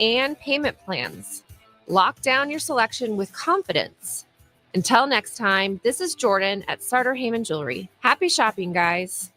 and payment plans. Lock down your selection with confidence. Until next time, this is Jordan at Sartor Heyman Jewelry. Happy shopping, guys.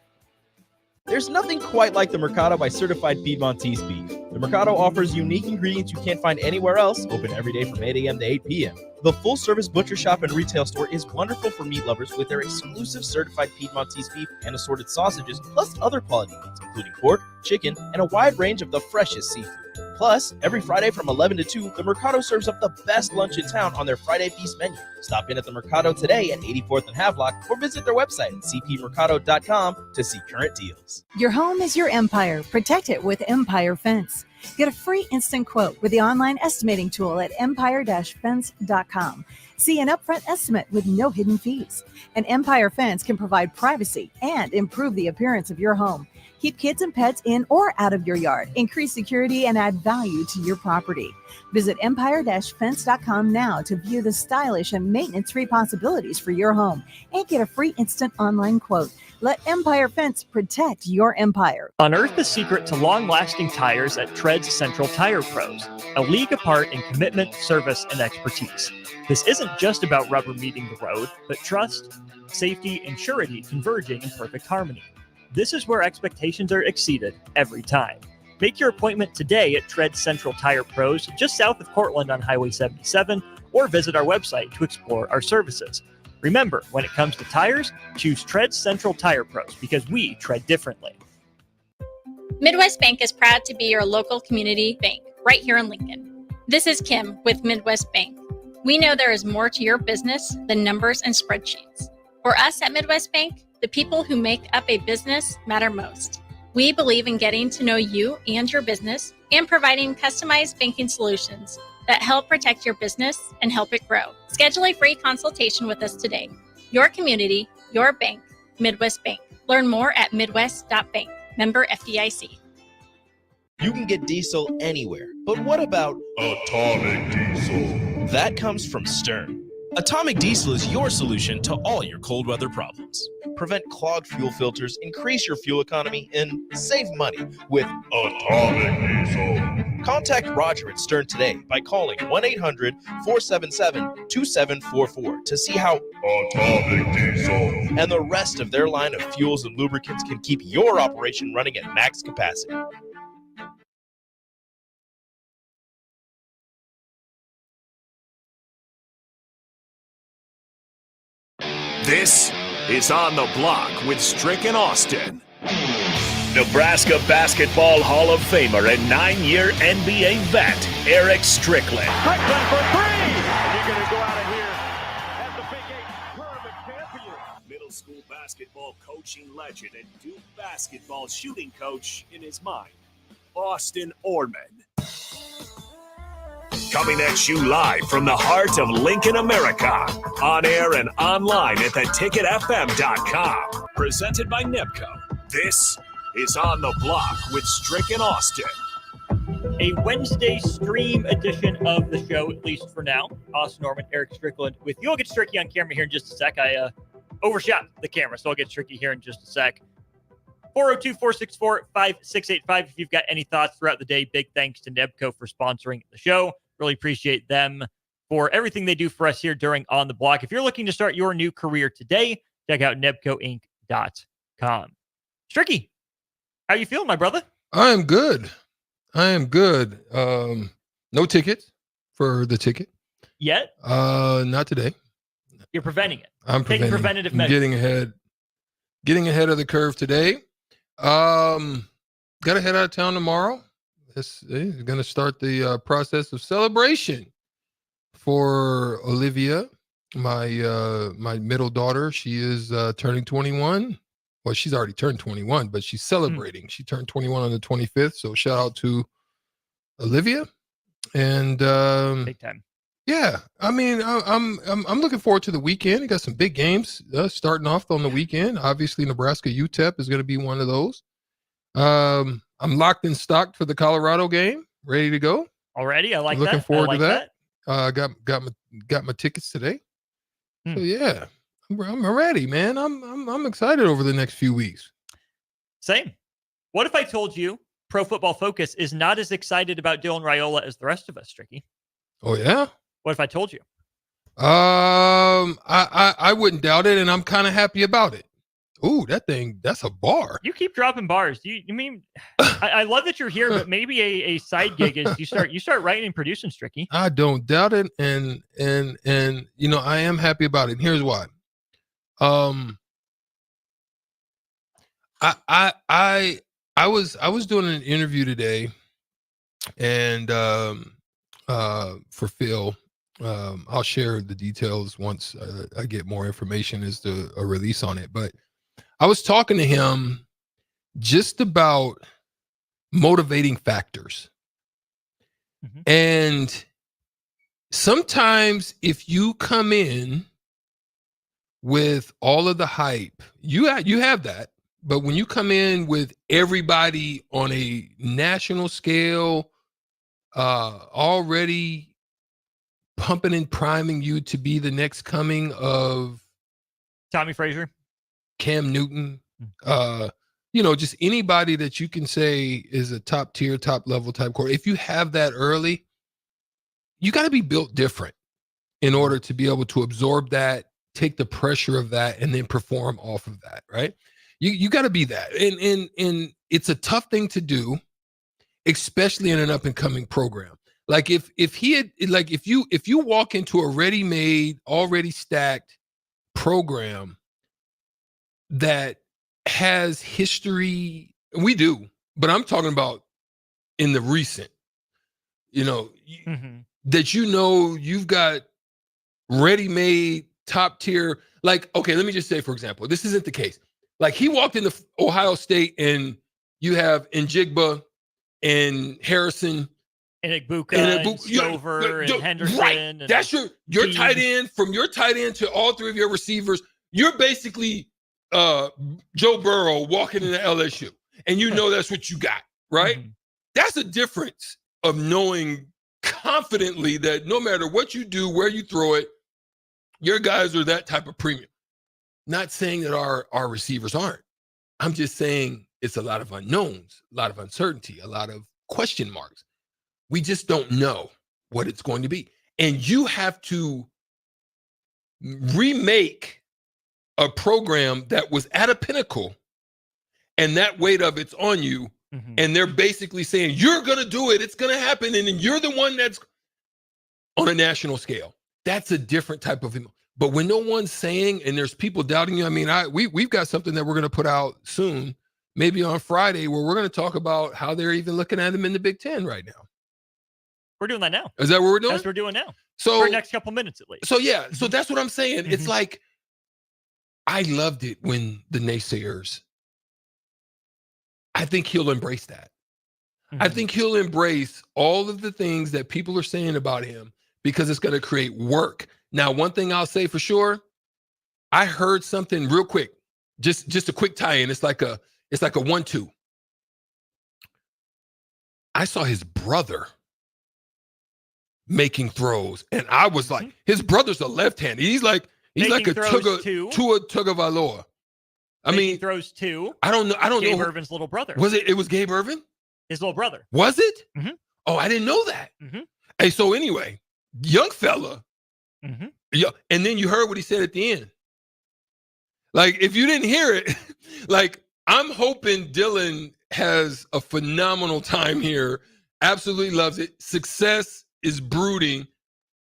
There's nothing quite like the Mercado by Certified Piedmontese beef. The Mercado offers unique ingredients you can't find anywhere else, open every day from 8 a.m. to 8 p.m. The full-service butcher shop and retail store is wonderful for meat lovers with their exclusive certified Piedmontese beef and assorted sausages, plus other quality meats, including pork, chicken, and a wide range of the freshest seafood. Plus, every Friday from 11 to 2, the Mercado serves up the best lunch in town on their Friday Feast menu. Stop in at the Mercado today at 84th and Havelock or visit their website at cpmercado.com to see current deals. Your home is your empire. Protect it with Empire Fence. Get a free instant quote with the online estimating tool at empire-fence.com. See an upfront estimate with no hidden fees. An Empire Fence can provide privacy and improve the appearance of your home. Keep kids and pets in or out of your yard. Increase security and add value to your property. Visit empire-fence.com now to view the stylish and maintenance-free possibilities for your home and get a free instant online quote. Let Empire Fence protect your empire. Unearth the secret to long-lasting tires at Tread's Central Tire Pros, a league apart in commitment, service, and expertise. This isn't just about rubber meeting the road, but trust, safety, and surety converging in perfect harmony. This is where expectations are exceeded every time. Make your appointment today at Tread Central Tire Pros, just south of Cortland on Highway 77, or visit our website to explore our services. Remember, when it comes to tires, choose Tread Central Tire Pros because we tread differently. Midwest Bank is proud to be your local community bank right here in Lincoln. This is Kim with Midwest Bank. We know there is more to your business than numbers and spreadsheets. For us at Midwest Bank, the people who make up a business matter most. We believe in getting to know you and your business and providing customized banking solutions that help protect your business and help it grow. Schedule a free consultation with us today. Your community, your bank, Midwest Bank. Learn more at midwest.bank. Member FDIC. You can get diesel anywhere, but what about atomic diesel? That comes from Stern. Atomic Diesel is your solution to all your cold weather problems. Prevent clogged fuel filters, increase your fuel economy, and save money with Atomic Diesel. Contact Roger at Stern today by calling 1-800-477-2744 to see how Atomic Diesel and the rest of their line of fuels and lubricants can keep your operation running at max capacity. This is On the Block with Strick and Austin. Nebraska Basketball Hall of Famer and 9-year NBA vet, Eric Strickland. Strickland for three! And you're going to go out of here as the Big 8 tournament champion. Middle school basketball coaching legend and Duke basketball shooting coach in his mind, Austin Orman. Coming at you live from the heart of Lincoln, America. On air and online at theticketfm.com. Presented by NEPCO. This is On the Block with Strick and Austin. A Wednesday stream edition of the show, at least for now. Austin Norman, Eric Strickland with you. I'll get Stricky on camera here in just a sec. I overshot the camera, so I'll get Stricky here in just a sec. 402-464-5685. If you've got any thoughts throughout the day, big thanks to NEPCO for sponsoring the show. Really appreciate them for everything they do for us here during On the Block. If you're looking to start your new career today, check out nebcoinc.com. Stricky, how you feeling, my brother? I am good. No tickets for the ticket. Yet? Not today. You're preventing it. I'm taking preventative measures. Getting ahead of the curve today. Got to head out of town tomorrow. This is going to start the process of celebration for Olivia, my middle daughter. She is turning 21. Well, she's already turned 21, but she's celebrating. She turned 21 on the 25th. So shout out to Olivia. And big time. Yeah, I mean, I'm looking forward to the weekend. We got some big games starting off on the weekend. Obviously, Nebraska UTEP is going to be one of those. I'm locked and stocked for the Colorado game, ready to go. Already, I like looking that. forward to that. Got my tickets today. So yeah, I'm ready, man. I'm excited over the next few weeks. Same. What if I told you Pro Football Focus is not as excited about Dylan Raiola as the rest of us, Stricky. Oh yeah. What if I told you? I wouldn't doubt it, and I'm kind of happy about it. Ooh, that's a bar. You keep dropping bars. You mean I love that you're here, but maybe a side gig is you start writing and producing, Stricky. I don't doubt it, and I am happy about it. And here's why. I was doing an interview today, and for Phil. I'll share the details once I get more information as to a release on it. But I was talking to him just about motivating factors. Mm-hmm. And sometimes if you come in with all of the hype, you have that. But when you come in with everybody on a national scale, already pumping and priming you to be the next coming of Tommy Frazier, Cam Newton, just anybody that you can say is a top tier, top level type core. If you have that early, you got to be built different in order to be able to absorb that, take the pressure of that, and then perform off of that. Right? You got to be that, and it's a tough thing to do, especially in an up and coming program. Like if you walk into a ready-made, already stacked program that has history, we do, but I'm talking about in the recent, that you've got ready-made top tier. Like, okay, let me just say, for example, this isn't the case. Like he walked into Ohio State and you have Njigba and Harrison and Igbuka and Stover and Henderson. Right. And that's your tight end. From your tight end to all three of your receivers, you're basically Joe Burrow walking into LSU. And that's what you got, right? Mm-hmm. That's a difference of knowing confidently that no matter what you do, where you throw it, your guys are that type of premium. Not saying that our receivers aren't. I'm just saying it's a lot of unknowns, a lot of uncertainty, a lot of question marks. We just don't know what it's going to be. And you have to remake a program that was at a pinnacle and that weight of it's on you. Mm-hmm. And they're basically saying, you're going to do it. It's going to happen. And then you're the one that's on a national scale. That's a different type of, but when no one's saying, and there's people doubting you, I mean, we've got something that we're going to put out soon, maybe on Friday, where we're going to talk about how they're even looking at them in the Big Ten right now. We're doing that now. Is that what we're doing? That's what we're doing now. So for the next couple minutes at least. So yeah, so that's what I'm saying. Mm-hmm. It's like, I loved it when the naysayers, I think he'll embrace that. Mm-hmm. I think he'll embrace all of the things that people are saying about him because it's going to create work. Now, one thing I'll say for sure, I heard something real quick, just a quick tie-in. It's like a 1-2. I saw his brother making throws, and I was like, his brother's a left-handed. He's like a Tua Tagovailoa. I mean, throws too. I don't know. Gabe Irvin's little brother. Was it? It was Gabe Irvin? His little brother. Was it? Mm-hmm. Oh, I didn't know that. Mm-hmm. Hey, so anyway, young fella. Mm-hmm. Yeah, and then you heard what he said at the end. Like, if you didn't hear it, like, I'm hoping Dylan has a phenomenal time here. Absolutely loves it. Success is brooding,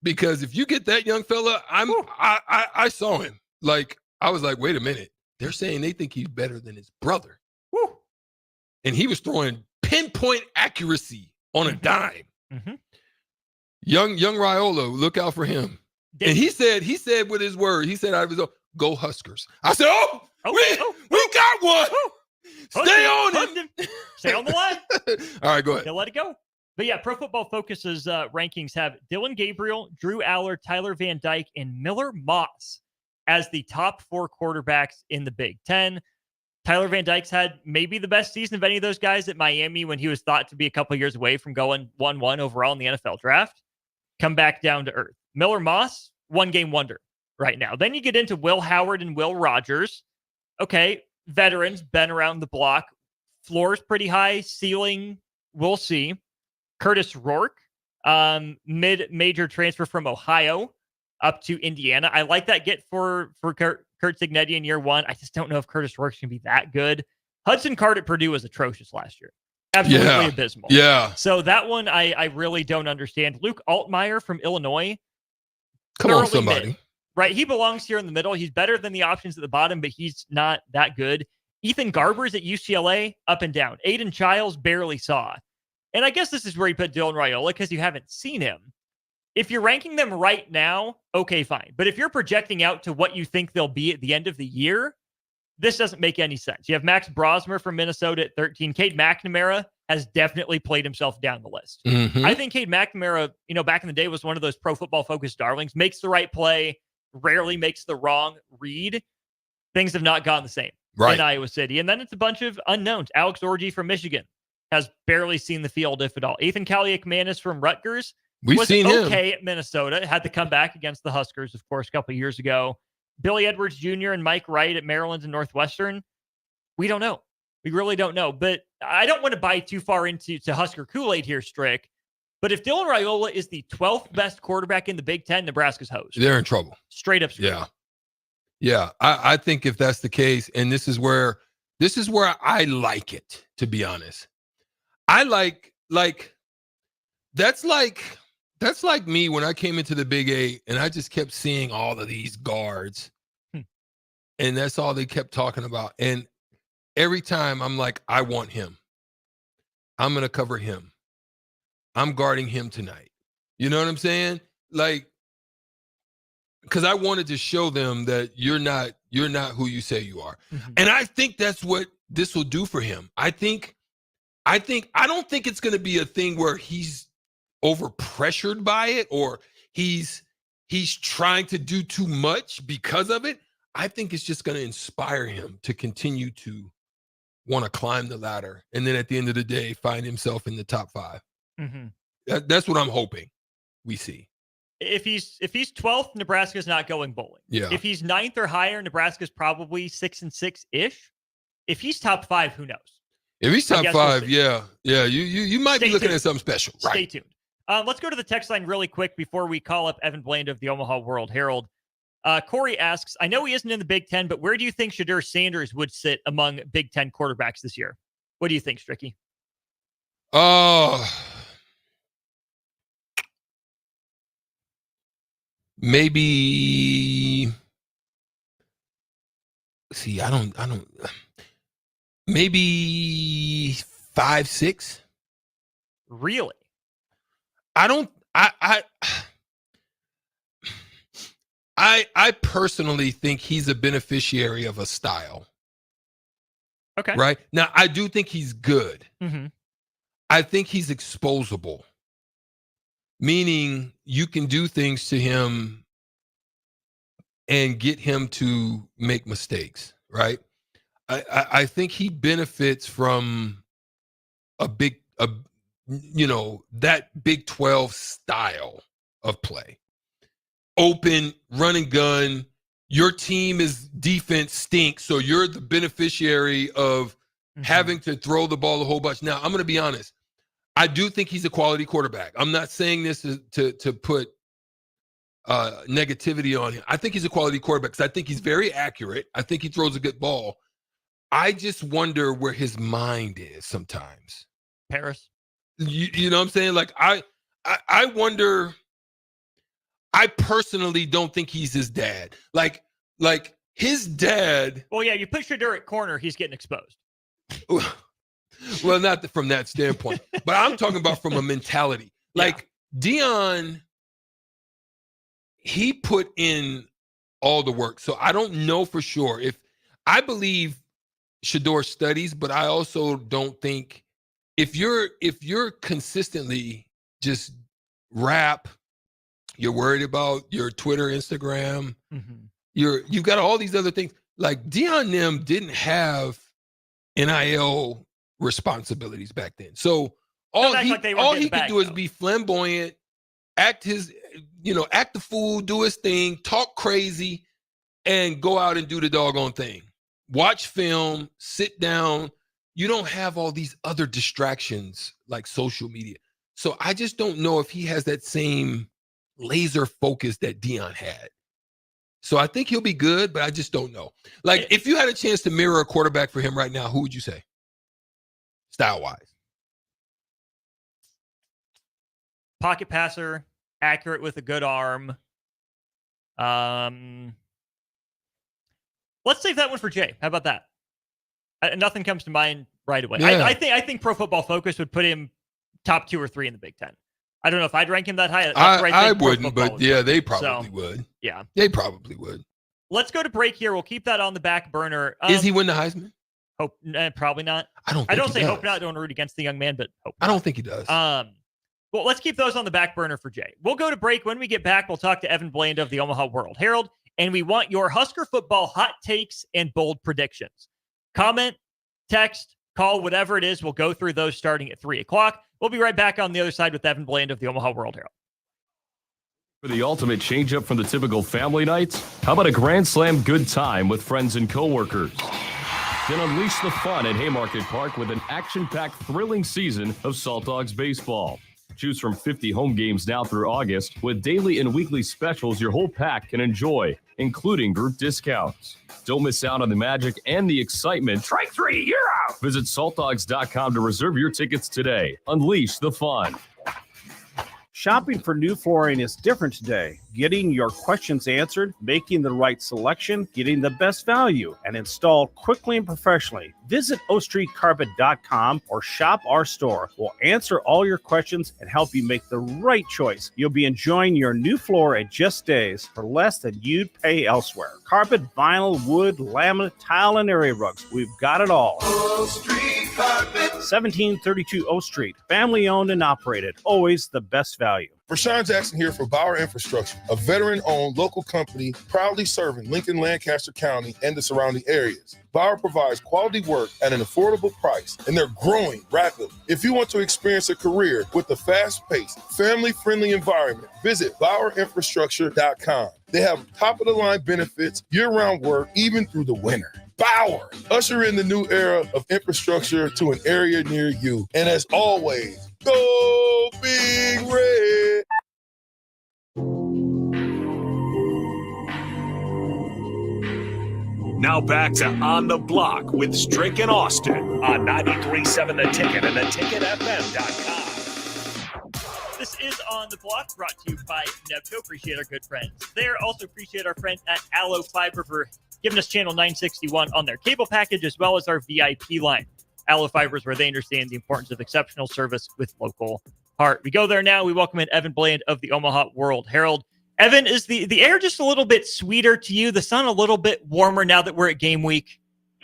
because if you get that young fella, I saw him. Like, I was like, wait a minute. They're saying they think he's better than his brother. Woo. And he was throwing pinpoint accuracy on a dime. Mm-hmm. Young Raiola, look out for him. And he said with his word, he said out of his own, go Huskers. I said, we got one. Stay on it. Stay on the line. All right, go ahead. They'll let it go. But yeah, Pro Football Focus's rankings have Dylan Gabriel, Drew Allard, Tyler Van Dyke, and Miller Moss as the top 4 quarterbacks in the Big Ten. Tyler Van Dyke's had maybe the best season of any of those guys at Miami when he was thought to be a couple years away from going 1-1 overall in the NFL draft. Come back down to earth. Miller Moss, 1-game wonder right now. Then you get into Will Howard and Will Rogers. Okay, veterans, been around the block, floor's pretty high. Ceiling, we'll see. Curtis Rourke, mid-major transfer from Ohio up to Indiana. I like that get for Kurt Cignetti in year one. I just don't know if Curtis Rourke's going to be that good. Hudson Card at Purdue was atrocious last year. Absolutely abysmal. Yeah. So that one I really don't understand. Luke Altmaier from Illinois. Come on, somebody. Mid, right? He belongs here in the middle. He's better than the options at the bottom, but he's not that good. Ethan Garber's at UCLA, up and down. Aiden Childs barely saw. And I guess this is where you put Dylan Raiola because you haven't seen him. If you're ranking them right now, okay, fine. But if you're projecting out to what you think they'll be at the end of the year, this doesn't make any sense. You have Max Brosmer from Minnesota at 13. Cade McNamara has definitely played himself down the list. Mm-hmm. I think Cade McNamara, back in the day was one of those pro football focused darlings, makes the right play, rarely makes the wrong read. Things have not gone the same in Iowa City. And then it's a bunch of unknowns. Alex Orji from Michigan has barely seen the field, if at all. Ethan Kaliakmanis from Rutgers was seen okay at Minnesota. Had to come back against the Huskers, of course, a couple of years ago. Billy Edwards Jr. and Mike Wright at Maryland and Northwestern. We don't know. We really don't know. But I don't want to buy too far into Husker Kool-Aid here, Strick. But if Dylan Raiola is the 12th best quarterback in the Big Ten, Nebraska's hosed. They're in trouble. Straight up. Yeah. I think if that's the case, and this is where I like it, to be honest. I like that's like me when I came into the Big 8 and I just kept seeing all of these guards. And that's all they kept talking about. And every time I'm like, I want him. I'm going to cover him. I'm guarding him tonight. You know what I'm saying? Like, because I wanted to show them that you're not who you say you are. Mm-hmm. And I think that's what this will do for him. I don't think it's going to be a thing where he's over pressured by it or he's trying to do too much because of it. I think it's just going to inspire him to continue to want to climb the ladder. And then at the end of the day, find himself in the top 5. Mm-hmm. That's what I'm hoping we see. If he's 12th, Nebraska's not going bowling. Yeah. If he's 9th or higher, Nebraska's probably 6-6-ish. If he's top 5, who knows? If he's top 5, we'll you might be looking at something special. Right. Stay tuned. Let's go to the text line really quick before we call up Evan Bland of the Omaha World Herald. Corey asks, I know he isn't in the Big Ten, but where do you think Shedeur Sanders would sit among Big Ten quarterbacks this year? What do you think, Stricky? Maybe. See, I don't. Maybe 5, 6. Really? I personally think he's a beneficiary of a style. Okay. Right? Now, I do think he's good. Mm-hmm. I think he's exposable. Meaning you can do things to him and get him to make mistakes, right? I think he benefits from that Big 12 style of play. Open, run and gun. Your team is defense stinks, so you're the beneficiary of having to throw the ball a whole bunch. Now, I'm going to be honest. I do think he's a quality quarterback. I'm not saying this to put negativity on him. I think he's a quality quarterback because I think he's very accurate. I think he throws a good ball. I just wonder where his mind is sometimes. Paris. You know what I'm saying? Like, I wonder. I personally don't think he's his dad. Like his dad. Well, yeah, you put Shedeur at corner, he's getting exposed. Well, not from that standpoint, but I'm talking about from a mentality. Like Deion, he put in all the work. So I don't know for sure if I believe Shedeur studies, but I also don't think if you're consistently just rap, you're worried about your Twitter, Instagram, you've got all these other things. Like Deion them didn't have NIL responsibilities back then. So all he could do is be flamboyant, act the fool, do his thing, talk crazy, and go out and do the doggone thing. Watch film, sit down, you don't have all these other distractions like social media. So I just don't know if he has that same laser focus that Dion had. So I think he'll be good, but I just don't know. Like, if you had a chance to mirror a quarterback for him right now, who would you say? Style-wise. Pocket passer, accurate with a good arm. Let's save that one for Jay. How about that? Nothing comes to mind right away. Yeah. I think Pro Football Focus would put him top 2 or 3 in the Big Ten. I don't know if I'd rank him that high. That's where I think Pro wouldn't, Football but would yeah, put they him. probably would. Yeah. They probably would. Let's go to break here. We'll keep that on the back burner. Is he win the Heisman? Hope probably not. I don't say he hope does. not. Don't root against the young man, but hope I not. don't think he does. Well, let's keep those on the back burner for Jay. We'll go to break. When we get back, we'll talk to Evan Bland of the Omaha World Herald, and we want your Husker football hot takes and bold predictions. Comment, text, call, whatever it is. We'll go through those starting at 3 o'clock. We'll be right back on the other side with Evan Bland of the Omaha World Herald. For the ultimate change-up from the typical family nights, how about a Grand Slam good time with friends and coworkers? Then unleash the fun at Haymarket Park with an action-packed, thrilling season of Salt Dogs baseball. Choose from 50 home games now through August with daily and weekly specials your whole pack can enjoy, including group discounts. Don't miss out on the magic and the excitement. Strike 3, you're out! Visit saltdogs.com to reserve your tickets today. Unleash the fun. Shopping for new flooring is different today. Getting your questions answered, making the right selection, getting the best value, and installed quickly and professionally. Visit ostreetcarpet.com or shop our store. We'll answer all your questions and help you make the right choice. You'll be enjoying your new floor in just days for less than you'd pay elsewhere. Carpet, vinyl, wood, laminate, tile, and area rugs. We've got it all. O Street Carpet. 1732 O Street. Family owned and operated. Always the best value. Rashawn Jackson here for Bauer Infrastructure, a veteran-owned local company proudly serving Lincoln, Lancaster County, and the surrounding areas. Bauer provides quality work at an affordable price, and they're growing rapidly. If you want to experience a career with a fast-paced, family-friendly environment, visit BauerInfrastructure.com. They have top-of-the-line benefits, year-round work, even through the winter. Bauer, usher in the new era of infrastructure to an area near you. And as always, go Big Red! Now back to On the Block with Strick and Austin on 93.7 The Ticket and theticketfm.com. This is On the Block, brought to you by Nebco. Appreciate our good friends there. Also appreciate our friends at Allo Fiber for giving us channel 961 on their cable package, as well as our VIP line. Allo Fiber is where they understand the importance of exceptional service with local heart. We go there now. We welcome in Evan Bland of the Omaha World Herald. Evan, is the air just a little bit sweeter to you? The sun a little bit warmer now that we're at game week?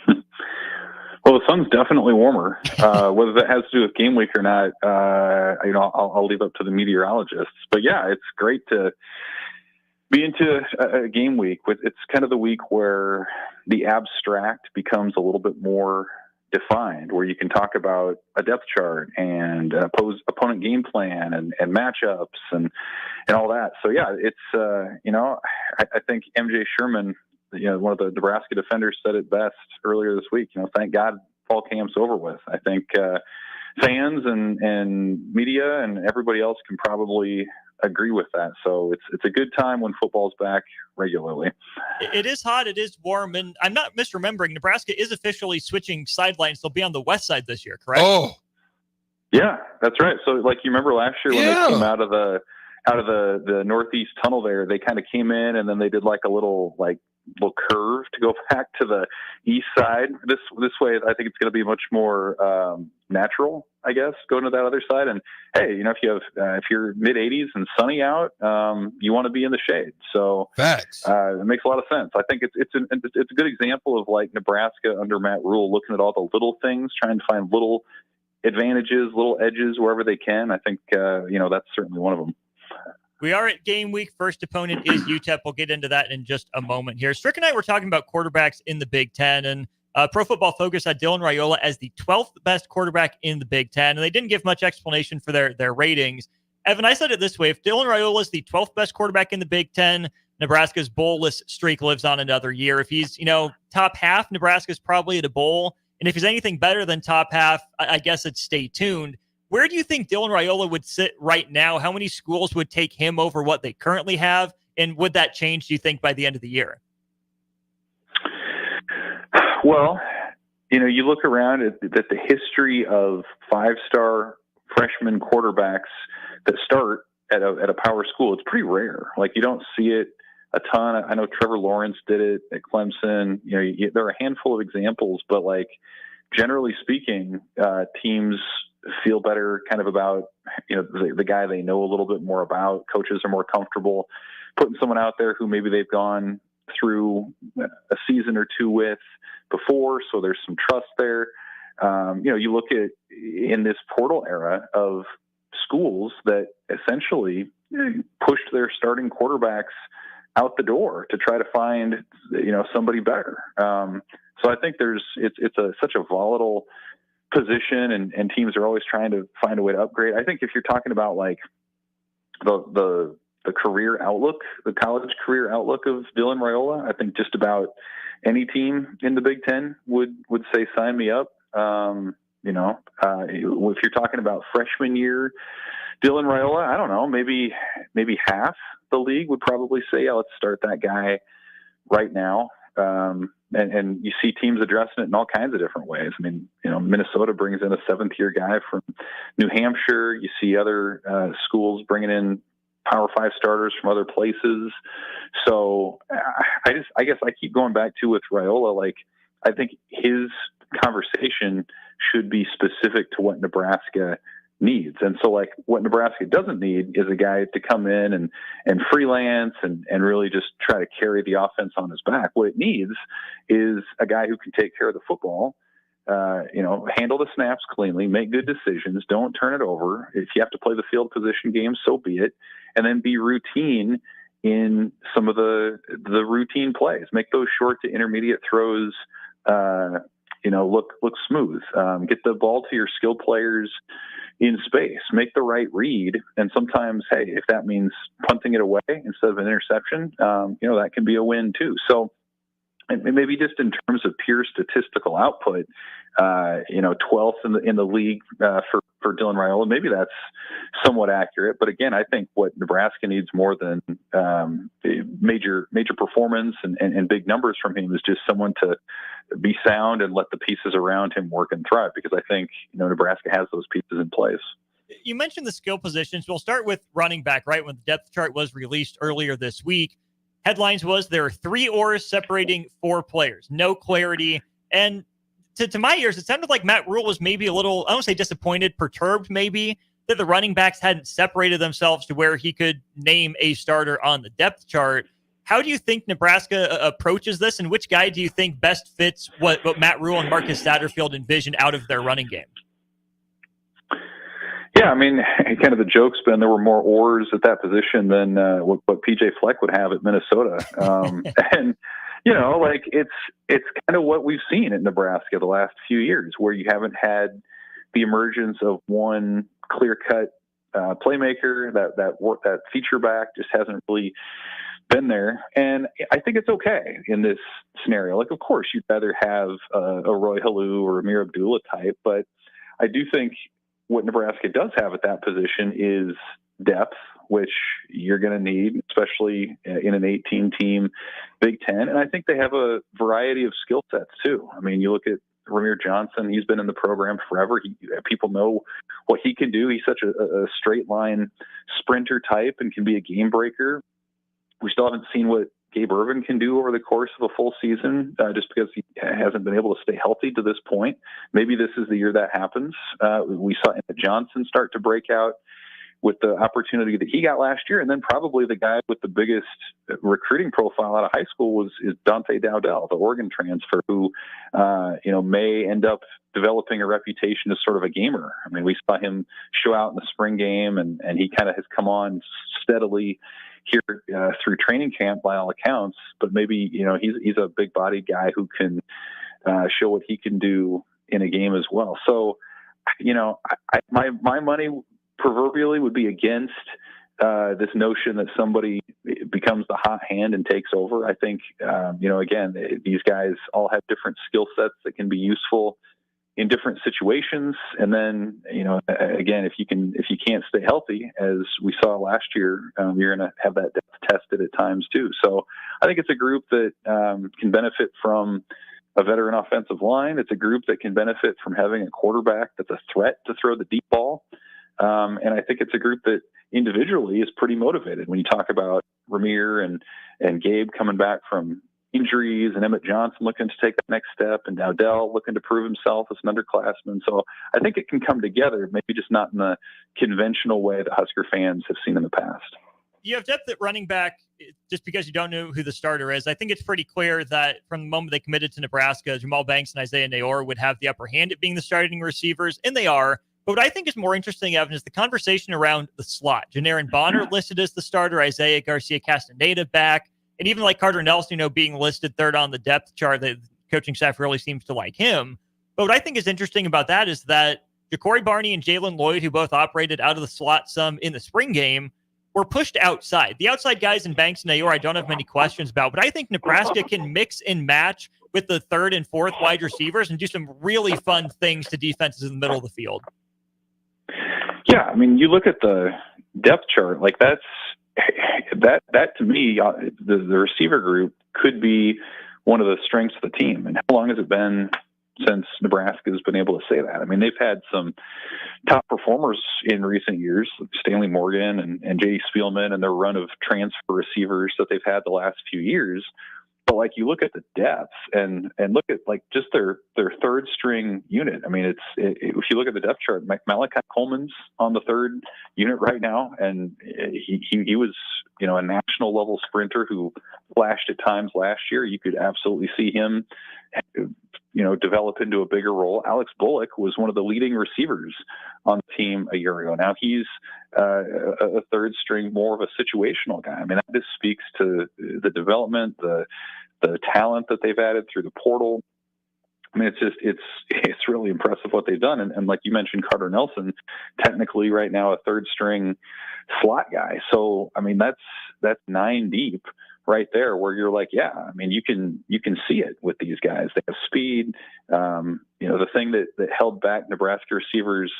Well, the sun's definitely warmer. Whether that has to do with game week or not, I'll leave up to the meteorologists. But yeah, it's great to be into a game week. It's kind of the week where the abstract becomes a little bit more defined, where you can talk about a depth chart and opponent game plan and matchups and all that. So yeah, it's I think MJ Sherman, one of the Nebraska defenders, said it best earlier this week. Thank God fall camp's over with. I think fans and media and everybody else can probably agree with that. So it's a good time when football's back regularly. It is hot. It is warm. And I'm not misremembering. Nebraska is officially switching sidelines. They'll be on the west side this year, correct? Oh, yeah, that's right. So like you remember last year when they came out of the northeast tunnel there, they kind of came in and then they did like a little curve to go back to the east side. This way, I think it's going to be much more natural, I guess, going to that other side. And hey, if you're mid 80s and sunny out, you want to be in the shade. So facts. It makes a lot of sense. I think it's a good example of like Nebraska under Matt Rule, looking at all the little things, trying to find little advantages, little edges wherever they can. I think that's certainly one of them. We are at game week. First opponent is UTEP. We'll get into that in just a moment here. Strick and I were talking about quarterbacks in the Big Ten, and Pro Football Focus had Dylan Raiola as the 12th best quarterback in the Big Ten, and they didn't give much explanation for their ratings. Evan, I said it this way. If Dylan Raiola is the 12th best quarterback in the Big Ten, Nebraska's bowl-less streak lives on another year. If he's, top half, Nebraska's probably at a bowl. And if he's anything better than top half, I guess it's stay tuned. Where do you think Dylan Raiola would sit right now? How many schools would take him over what they currently have? And would that change, do you think, by the end of the year? Well, you look around at the history of 5-star freshman quarterbacks that start at a power school. It's pretty rare. Like, you don't see it a ton. I know Trevor Lawrence did it at Clemson. There are a handful of examples, but like, generally speaking, teams feel better kind of about, the guy they know a little bit more about. Coaches are more comfortable putting someone out there who maybe they've gone through a season or two with before. So there's some trust there. You look at in this portal era of schools that essentially pushed their starting quarterbacks out the door to try to find, somebody better. So I think it's such a volatile position, and teams are always trying to find a way to upgrade. I think if you're talking about like the career outlook, the college career outlook of Dylan Raiola, I think just about any team in the Big Ten would say, sign me up. If you're talking about freshman year Dylan Raiola, I don't know, maybe half the league would probably say, yeah, let's start that guy right now. And you see teams addressing it in all kinds of different ways. I mean, Minnesota brings in a 7th-year guy from New Hampshire. You see other schools bringing in Power 5 starters from other places. So I guess I keep going back to with Raiola, like, I think his conversation should be specific to what Nebraska needs. And so, like, what Nebraska doesn't need is a guy to come in and freelance and really just try to carry the offense on his back. What it needs is a guy who can take care of the football, handle the snaps cleanly, make good decisions, don't turn it over. If you have to play the field position game, so be it. And then be routine in some of the routine plays. Make those short to intermediate throws, look smooth. Get the ball to your skill players in space. Make the right read. And sometimes, hey, if that means punting it away instead of an interception, that can be a win too. So, and maybe just in terms of pure statistical output, 12th in the league for Dylan Raiola, maybe that's somewhat accurate. But again, I think what Nebraska needs more than major performance and big numbers from him is just someone to be sound and let the pieces around him work and thrive. Because I think Nebraska has those pieces in place. You mentioned the skill positions. We'll start with running back. Right when the depth chart was released earlier this week, headlines was there are 3 oars separating 4 players. No clarity. And to my ears, it sounded like Matt Rule was maybe a little, I don't say disappointed, perturbed maybe, that the running backs hadn't separated themselves to where he could name a starter on the depth chart. How do you think Nebraska approaches this, and which guy do you think best fits what Matt Rule and Marcus Satterfield envision out of their running game? Yeah, I mean, kind of the joke's been there were more oars at that position than what PJ Fleck would have at Minnesota. And, it's kind of what we've seen in Nebraska the last few years, where you haven't had the emergence of one clear-cut playmaker. That feature back just hasn't really been there. And I think it's okay in this scenario. Like, of course, you'd rather have a Roy Halou or Amir Abdullah type, but I do think what Nebraska does have at that position is depth, which you're going to need, especially in an 18-team Big Ten. And I think they have a variety of skill sets too. I mean, you look at Ramir Johnson, he's been in the program forever. People know what he can do. He's such a straight line sprinter type and can be a game breaker. We still haven't seen what Gabe Ervin can do over the course of a full season, just because he hasn't been able to stay healthy to this point. Maybe this is the year that happens. We saw Johnson start to break out with the opportunity that he got last year. And then probably the guy with the biggest recruiting profile out of high school is Dante Dowdell, the Oregon transfer, who, may end up developing a reputation as sort of a gamer. I mean, we saw him show out in the spring game, and he kind of has come on steadily here through training camp by all accounts. But maybe, he's a big bodied guy who can show what he can do in a game as well. So, my money proverbially would be against this notion that somebody becomes the hot hand and takes over. I think, again, these guys all have different skill sets that can be useful in different situations. And then, again, if you can't stay healthy, as we saw last year, you're going to have that depth tested at times too. So I think it's a group that can benefit from a veteran offensive line. It's a group that can benefit from having a quarterback that's a threat to throw the deep ball. And I think it's a group that individually is pretty motivated. When you talk about Ramir and Gabe coming back from injuries, and Emmett Johnson looking to take that next step, and Dowdell looking to prove himself as an underclassman. So I think it can come together, maybe just not in the conventional way that Husker fans have seen in the past. You have depth at running back just because you don't know who the starter is. I think it's pretty clear that from the moment they committed to Nebraska, Jamal Banks and Isaiah Nayor would have the upper hand at being the starting receivers, and they are. But what I think is more interesting, Evan, is the conversation around the slot. Janarin Bonner listed as the starter, Isaiah Garcia-Castaneda back, and even like Carter Nelson, being listed third on the depth chart. The coaching staff really seems to like him. But what I think is interesting about that is that Ja'Cory Barney and Jalen Lloyd, who both operated out of the slot some in the spring game, were pushed outside. The outside guys in Banks and Nayor, I don't have many questions about, but I think Nebraska can mix and match with the third and fourth wide receivers and do some really fun things to defenses in the middle of the field. Yeah, I mean, you look at the depth chart, like that to me, the receiver group could be one of the strengths of the team. And how long has it been since Nebraska has been able to say that? I mean, they've had some top performers in recent years, like Stanley Morgan and J.D. Spielman, and their run of transfer receivers that they've had the last few years. But like, you look at the depth and look at like just their third string unit. I mean, if you look at the depth chart, Malachi Coleman's on the third unit right now, and he was a national level sprinter who flashed at times last year. You could absolutely see him develop into a bigger role. Alex Bullock was one of the leading receivers on the team a year ago. Now he's a third string, more of a situational guy. I mean, that just speaks to the development, the talent that they've added through the portal. I mean, it's really impressive what they've done. And like you mentioned, Carter Nelson, technically right now a third string slot guy. So, I mean, that's 9 deep right there, where you're like, yeah, I mean, you can see it with these guys. They have speed. The thing that held back Nebraska receivers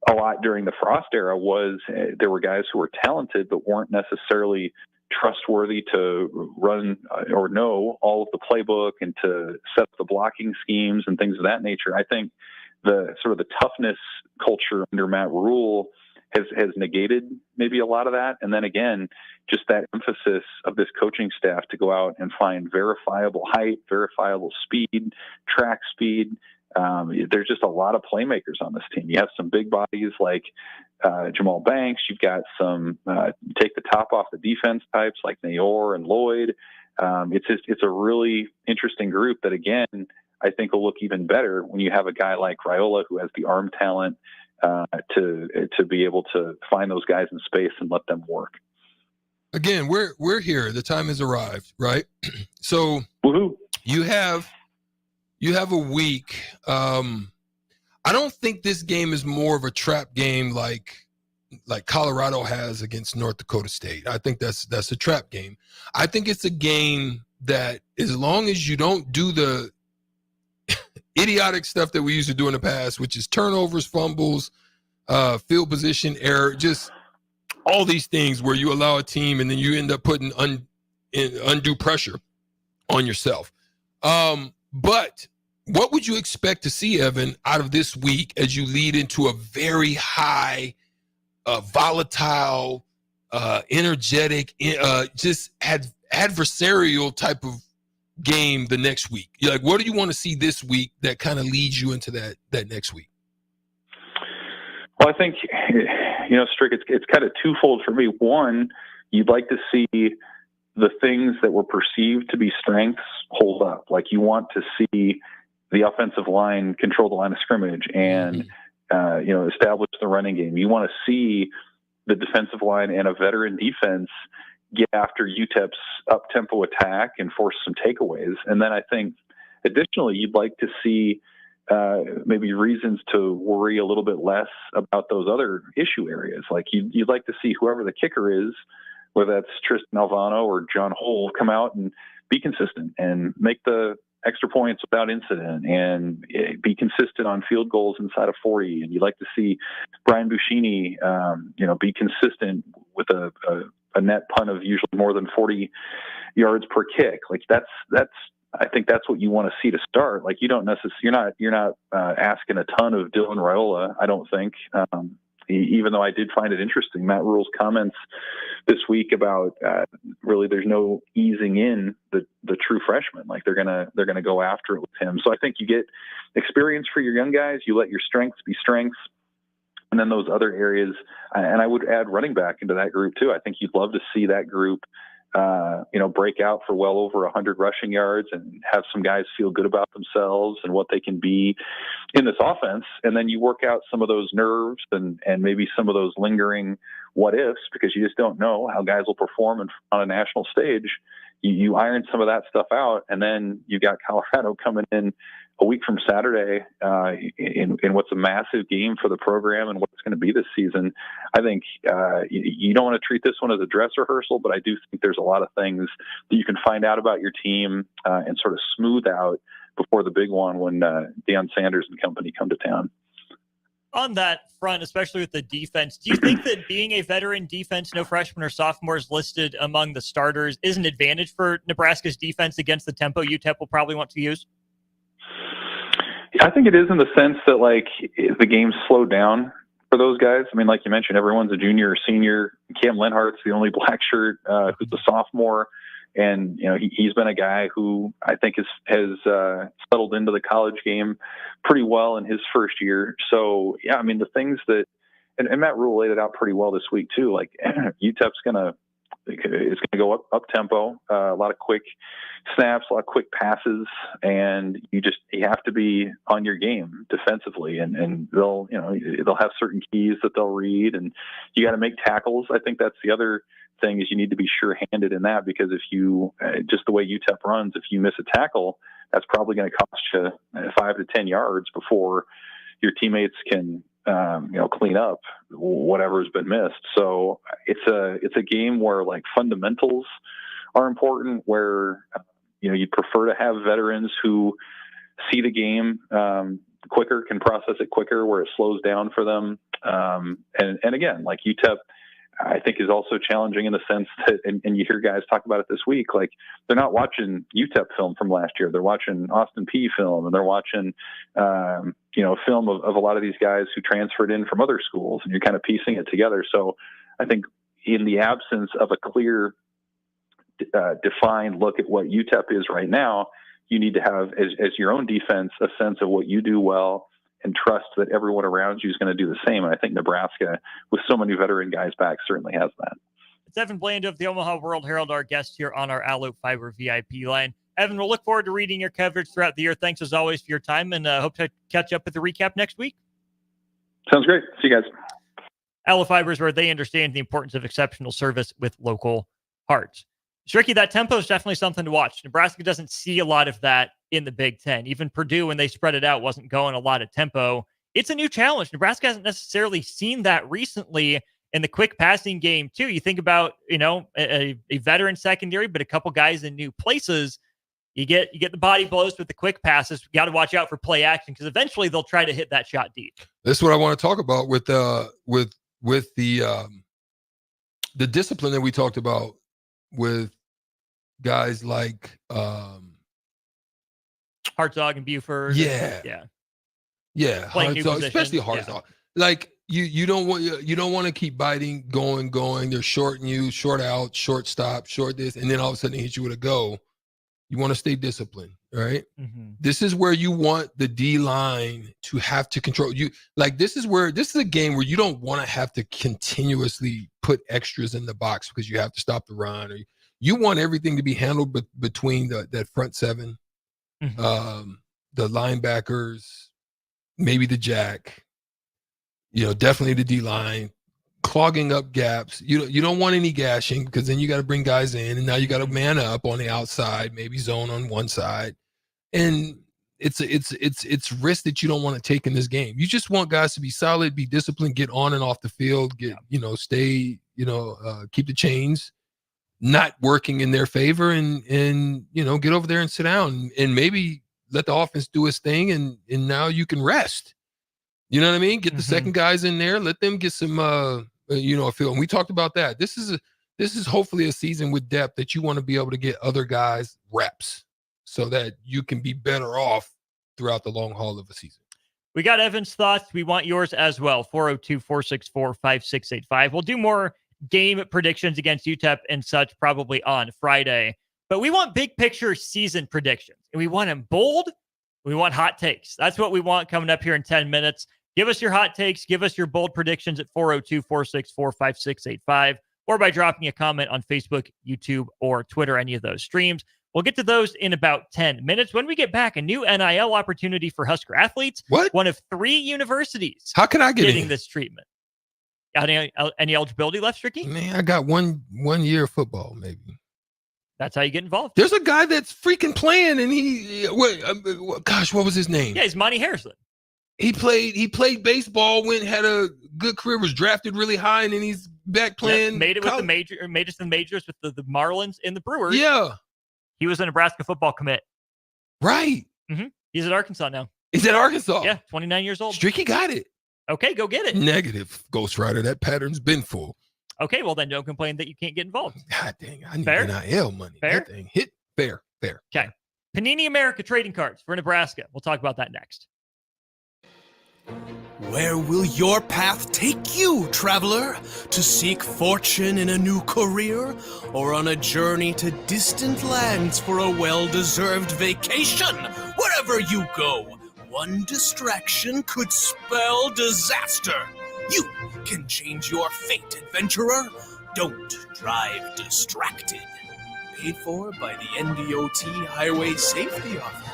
a lot during the Frost era was there were guys who were talented but weren't necessarily trustworthy to run or know all of the playbook and to set the blocking schemes and things of that nature. I think the sort of the toughness culture under Matt Rule has negated maybe a lot of that. And then again, just that emphasis of this coaching staff to go out and find verifiable height, verifiable speed, track speed. There's just a lot of playmakers on this team. You have some big bodies like Jamal Banks. You've got some take the top off the defense types like Nayor and Lloyd. It's a really interesting group that, again, I think will look even better when you have a guy like Raiola who has the arm talent to be able to find those guys in space and let them work. Again, we're here. The time has arrived, right? So Woo-hoo. You have a week. I don't think this game is more of a trap game like Colorado has against North Dakota State. I think that's a trap game. I think it's a game that, as long as you don't do the idiotic stuff that we used to do in the past, which is turnovers, fumbles, field position error, just all these things where you allow a team and then you end up putting undue pressure on yourself. But what would you expect to see, Evan, out of this week as you lead into a very high, volatile, energetic, just adversarial type of game the next week? You're like, what do you want to see this week that kind of leads you into that next week? Well, I think, Strick, it's kind of twofold for me. One, you'd like to see the things that were perceived to be strengths hold up. Like, you want to see the offensive line control the line of scrimmage and, establish the running game. You want to see the defensive line and a veteran defense get after UTEP's up-tempo attack and force some takeaways. And then I think, additionally, you'd like to see maybe reasons to worry a little bit less about those other issue areas. Like you'd like to see whoever the kicker is, whether that's Tristan Alvano or John Hole, come out and be consistent and make the extra points without incident and be consistent on field goals inside of 40. And you'd like to see Brian Buschini, be consistent with a net punt of usually more than 40 yards per kick. Like I think that's what you want to see to start. Like you don't necessarily, you're not asking a ton of Dylan Raiola, I don't think. Even though I did find it interesting, Matt Rule's comments this week about really there's no easing in the true freshman. Like they're gonna go after it with him. So I think you get experience for your young guys. You let your strengths be strengths, and then those other areas. And I would add running back into that group too. I think you'd love to see that group break out for well over 100 rushing yards and have some guys feel good about themselves and what they can be in this offense. And then you work out some of those nerves and maybe some of those lingering what ifs, because you just don't know how guys will perform on a national stage. You iron some of that stuff out, and then you got Colorado coming in a week from Saturday in what's a massive game for the program and what it's going to be this season. I think you don't want to treat this one as a dress rehearsal, but I do think there's a lot of things that you can find out about your team and sort of smooth out before the big one when Deion Sanders and company come to town. On that front, especially with the defense, do you think that being a veteran defense, no freshmen or sophomores listed among the starters, is an advantage for Nebraska's defense against the tempo UTEP will probably want to use? I think it is in the sense that, like, the game's slowed down for those guys. I mean, like you mentioned, everyone's a junior or senior. Cam Lenhart's the only black shirt who's a sophomore. And, he's been a guy who I think has settled into the college game pretty well in his first year. So, yeah, I mean, the things that – and Matt Rule laid it out pretty well this week too. Like, UTEP's it's going to go up tempo, a lot of quick snaps, a lot of quick passes, and you have to be on your game defensively, and they'll have certain keys that they'll read, and you got to make tackles. I think that's the other thing, is you need to be sure-handed in that, because if you just the way UTEP runs, if you miss a tackle, that's probably going to cost you 5 to 10 yards before your teammates can clean up whatever's been missed. So it's a game where, like, fundamentals are important, where you'd prefer to have veterans who see the game quicker, can process it quicker, where it slows down for them. And again, like, UTEP, I think, is also challenging in the sense that, and you hear guys talk about it this week, like, they're not watching UTEP film from last year. They're watching Austin Peay film, and they're watching, film of a lot of these guys who transferred in from other schools, and you're kind of piecing it together. So I think in the absence of a clear, defined look at what UTEP is right now, you need to have, as your own defense, a sense of what you do well, and trust that everyone around you is going to do the same. And I think Nebraska, with so many veteran guys back, certainly has that. It's Evan Bland of the Omaha World Herald, our guest here on our Allo Fiber VIP line. Evan, we'll look forward to reading your coverage throughout the year. Thanks, as always, for your time, and hope to catch up with the recap next week. Sounds great. See you guys. Allo Fiber is where they understand the importance of exceptional service with local hearts. Stricky, that tempo is definitely something to watch. Nebraska doesn't see a lot of that in the Big Ten. Even Purdue, when they spread it out, wasn't going a lot of tempo. It's a new challenge. Nebraska hasn't necessarily seen that recently in the quick passing game, too. You think about, a veteran secondary, but a couple guys in new places. You get the body blows with the quick passes. You got to watch out for play action, because eventually they'll try to hit that shot deep. This is what I want to talk about with the discipline that we talked about with guys like Hartzog and Buford. Yeah. Hartzog, especially Hartzog. Yeah. Like you don't want to keep biting, going. They're shorting you, short out, short stop, short this, and then all of a sudden they hit you with a go. You want to stay disciplined, right? Mm-hmm. This is where you want the D line to have to control you. Like, this is a game where you don't want to have to continuously put extras in the box because you have to stop the run, or you want everything to be handled between that front seven, mm-hmm. The linebackers, maybe the jack, definitely the D line, clogging up gaps. You don't want any gashing, because then you got to bring guys in, and now you got to man up on the outside, maybe zone on one side. And it's risk that you don't want to take in this game. You just want guys to be solid, be disciplined, get on and off the field, stay, keep the chains not working in their favor, and get over there and sit down and maybe let the offense do its thing, and now you can rest. You know what I mean? Get the second guys in there, let them get some a feel. And we talked about that. This is hopefully a season with depth that you want to be able to get other guys reps so that you can be better off throughout the long haul of a season. We got Evan's thoughts. We want yours as well. 402-464-5685. We'll do more game predictions against UTEP and such probably on Friday. But we want big picture season predictions. And we want them bold. We want hot takes. That's what we want coming up here in 10 minutes. Give us your hot takes. Give us your bold predictions at 402-464-5685 or by dropping a comment on Facebook, YouTube, or Twitter, any of those streams. We'll get to those in about 10 minutes. When we get back, a new NIL opportunity for Husker athletes. What? One of 3 universities. How can I get getting in? This treatment? Any eligibility left, Stricky? Man, I got one year of football, maybe. That's how you get involved. There's a guy that's freaking playing, and what was his name? Yeah, he's Monty Harrison. He played baseball, had a good career, was drafted really high, and then he's back playing. Yep, made it to the majors with the Marlins and the Brewers. Yeah. He was a Nebraska football commit. Right. Mm-hmm. He's at Arkansas now. He's at Arkansas. Yeah, 29 years old. Stricky got it. Okay, go get it. Negative, Ghost Rider. That pattern's been full. Okay, well then don't complain that you can't get involved. God dang, I need Fair? NIL money. Fair? That thing hit fair. Okay. Panini America trading cards for Nebraska. We'll talk about that next. Where will your path take you, traveler? To seek fortune in a new career? Or on a journey to distant lands for a well-deserved vacation? Wherever you go, one distraction could spell disaster. You can change your fate, adventurer. Don't drive distracted. Paid for by the NDOT Highway Safety Office.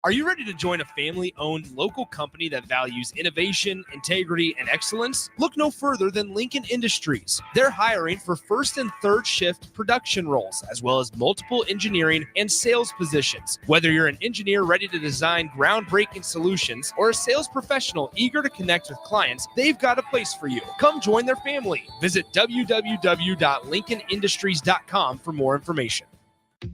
Are you ready to join a family-owned local company that values innovation, integrity, and excellence? Look no further than Lincoln Industries. They're hiring for first and third shift production roles, as well as multiple engineering and sales positions. Whether you're an engineer ready to design groundbreaking solutions or a sales professional eager to connect with clients, they've got a place for you. Come join their family. Visit www.lincolnindustries.com for more information.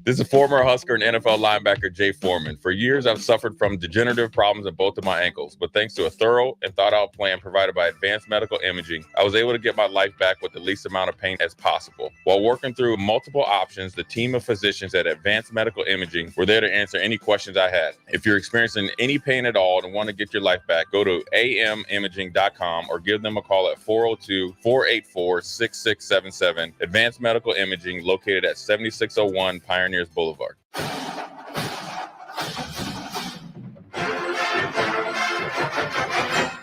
This is former Husker and NFL linebacker Jay Foreman. For years, I've suffered from degenerative problems in both of my ankles, but thanks to a thorough and thought-out plan provided by Advanced Medical Imaging, I was able to get my life back with the least amount of pain as possible. While working through multiple options, the team of physicians at Advanced Medical Imaging were there to answer any questions I had. If you're experiencing any pain at all and want to get your life back, go to amimaging.com or give them a call at 402-484-6677. Advanced Medical Imaging, located at 7601 Pioneers Boulevard.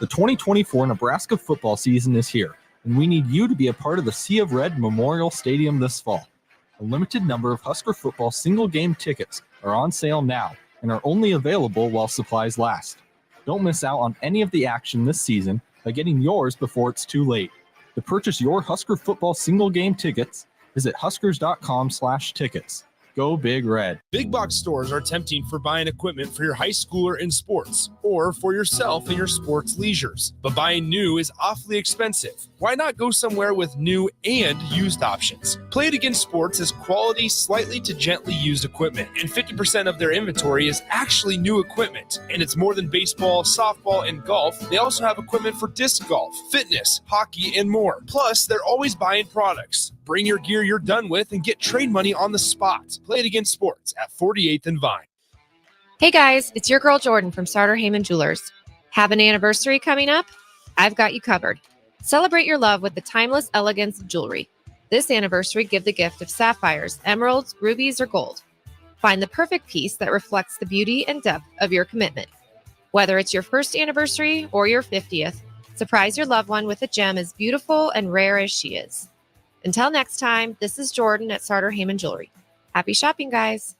The 2024 Nebraska football season is here, and we need you to be a part of the Sea of Red Memorial Stadium this fall. A limited number of Husker football single-game tickets are on sale now and are only available while supplies last. Don't miss out on any of the action this season by getting yours before it's too late. To purchase your Husker football single-game tickets, visit huskers.com/tickets. Go Big Red. Big box stores are tempting for buying equipment for your high schooler in sports or for yourself in your sports leisures. But buying new is awfully expensive. Why not go somewhere with new and used options? Play It Again Sports has quality, slightly to gently used equipment, and 50% of their inventory is actually new equipment. And it's more than baseball, softball, and golf. They also have equipment for disc golf, fitness, hockey, and more. Plus, they're always buying products. Bring your gear you're done with and get trade money on the spot. Play It Again Sports at 48th and Vine. Hey guys, it's your girl Jordan from Starter Heyman Jewelers. Have an anniversary coming up? I've got you covered. Celebrate your love with the timeless elegance of jewelry. This anniversary, give the gift of sapphires, emeralds, rubies, or gold. Find the perfect piece that reflects the beauty and depth of your commitment. Whether it's your first anniversary or your 50th, surprise your loved one with a gem as beautiful and rare as she is. Until next time, this is Jordan at Starter Heyman Jewelry. Happy shopping, guys.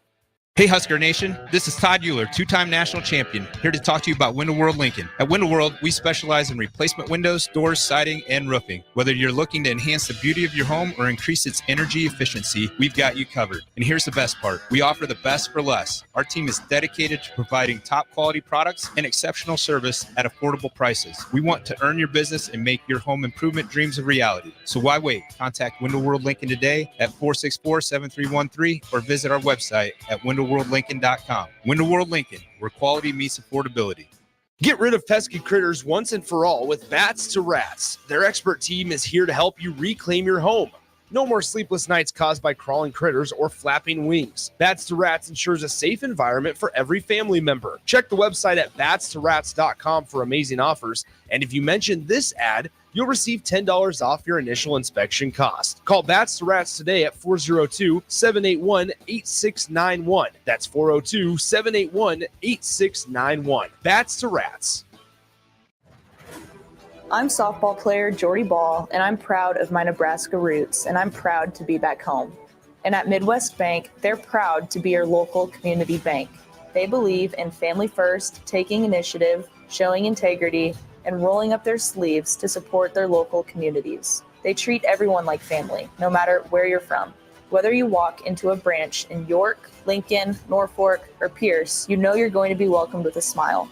Hey Husker Nation, this is Todd Euler, two-time national champion, here to talk to you about Window World Lincoln. At Window World, we specialize in replacement windows, doors, siding, and roofing. Whether you're looking to enhance the beauty of your home or increase its energy efficiency, we've got you covered. And here's the best part. We offer the best for less. Our team is dedicated to providing top quality products and exceptional service at affordable prices. We want to earn your business and make your home improvement dreams a reality. So why wait? Contact Window World Lincoln today at 464-7313 or visit our website at windowworldlincoln.com. Window World Lincoln, where quality meets affordability. Get rid of pesky critters once and for all with Bats to Rats. Their expert team is here to help you reclaim your home. No more sleepless nights caused by crawling critters or flapping wings. Bats to Rats ensures a safe environment for every family member. Check the website at batstorats.com for amazing offers. And if you mention this ad, you'll receive $10 off your initial inspection cost. Call Bats to Rats today at 402-781-8691. That's 402-781-8691. Bats to Rats. I'm softball player Jordy Ball, and I'm proud of my Nebraska roots, and I'm proud to be back home. And at Midwest Bank, they're proud to be your local community bank. They believe in family first, taking initiative, showing integrity, and rolling up their sleeves to support their local communities. They treat everyone like family, no matter where you're from. Whether you walk into a branch in York, Lincoln, Norfolk, or Pierce, you know you're going to be welcomed with a smile.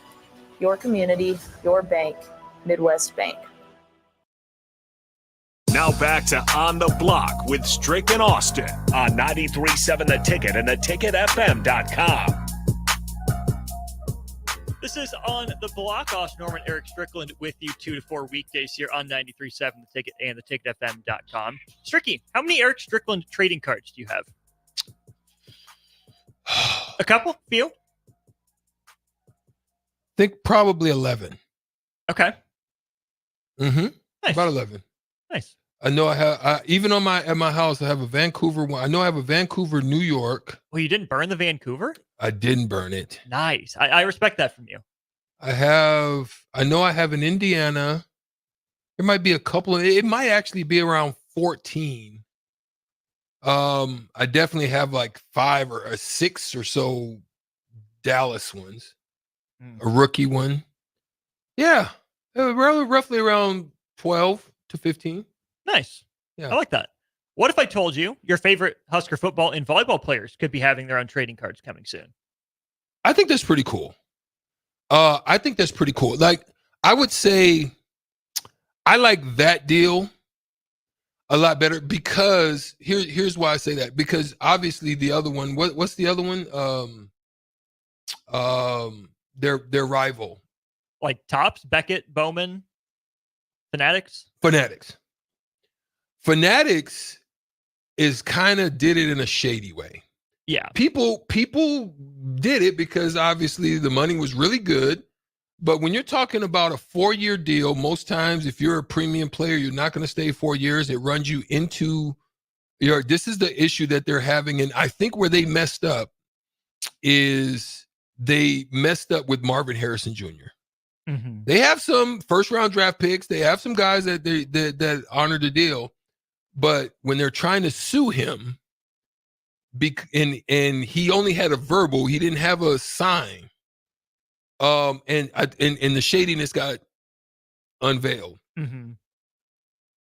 Your community, your bank, Midwest Bank. Now back to On the Block with Strick and Austin on 93.7 The Ticket and theticketfm.com. This is On the Block. Austin Norman, Eric Strickland with you 2 to 4 weekdays here on 93.7 The Ticket and theticketfm.com. Stricky, how many Eric Strickland trading cards do you have? A couple? Few? Think probably 11. Okay. Mm-hmm. Nice. About 11. Nice. I know I have, even at my house, I have a Vancouver one. I know I have a Vancouver, New York. Well, you didn't burn the Vancouver? I didn't burn it. Nice. I respect that from you. I know I have an Indiana. There might be a couple it might actually be around 14. I definitely have like 5 or 6 or so Dallas ones. A rookie one. Yeah. Roughly around 12 to 15. Nice. Yeah. I like that. What if I told you your favorite Husker football and volleyball players could be having their own trading cards coming soon? I think that's pretty cool. Like, I would say I like that deal a lot better because here's why I say that. Because obviously the other one, what's the other one? Their rival. Like Topps, Beckett, Bowman, Fanatics? Fanatics is kind of did it in a shady way. Yeah. People did it because obviously the money was really good. But when you're talking about a 4-year deal, most times if you're a premium player, you're not going to stay 4 years. It runs you into this is the issue that they're having. And I think where they messed up is they messed up with Marvin Harrison Jr. Mm-hmm. They have some first round draft picks. They have some guys that honor the deal. But when they're trying to sue him, and he only had a verbal, he didn't have a sign. And the shadiness got unveiled. Mm-hmm.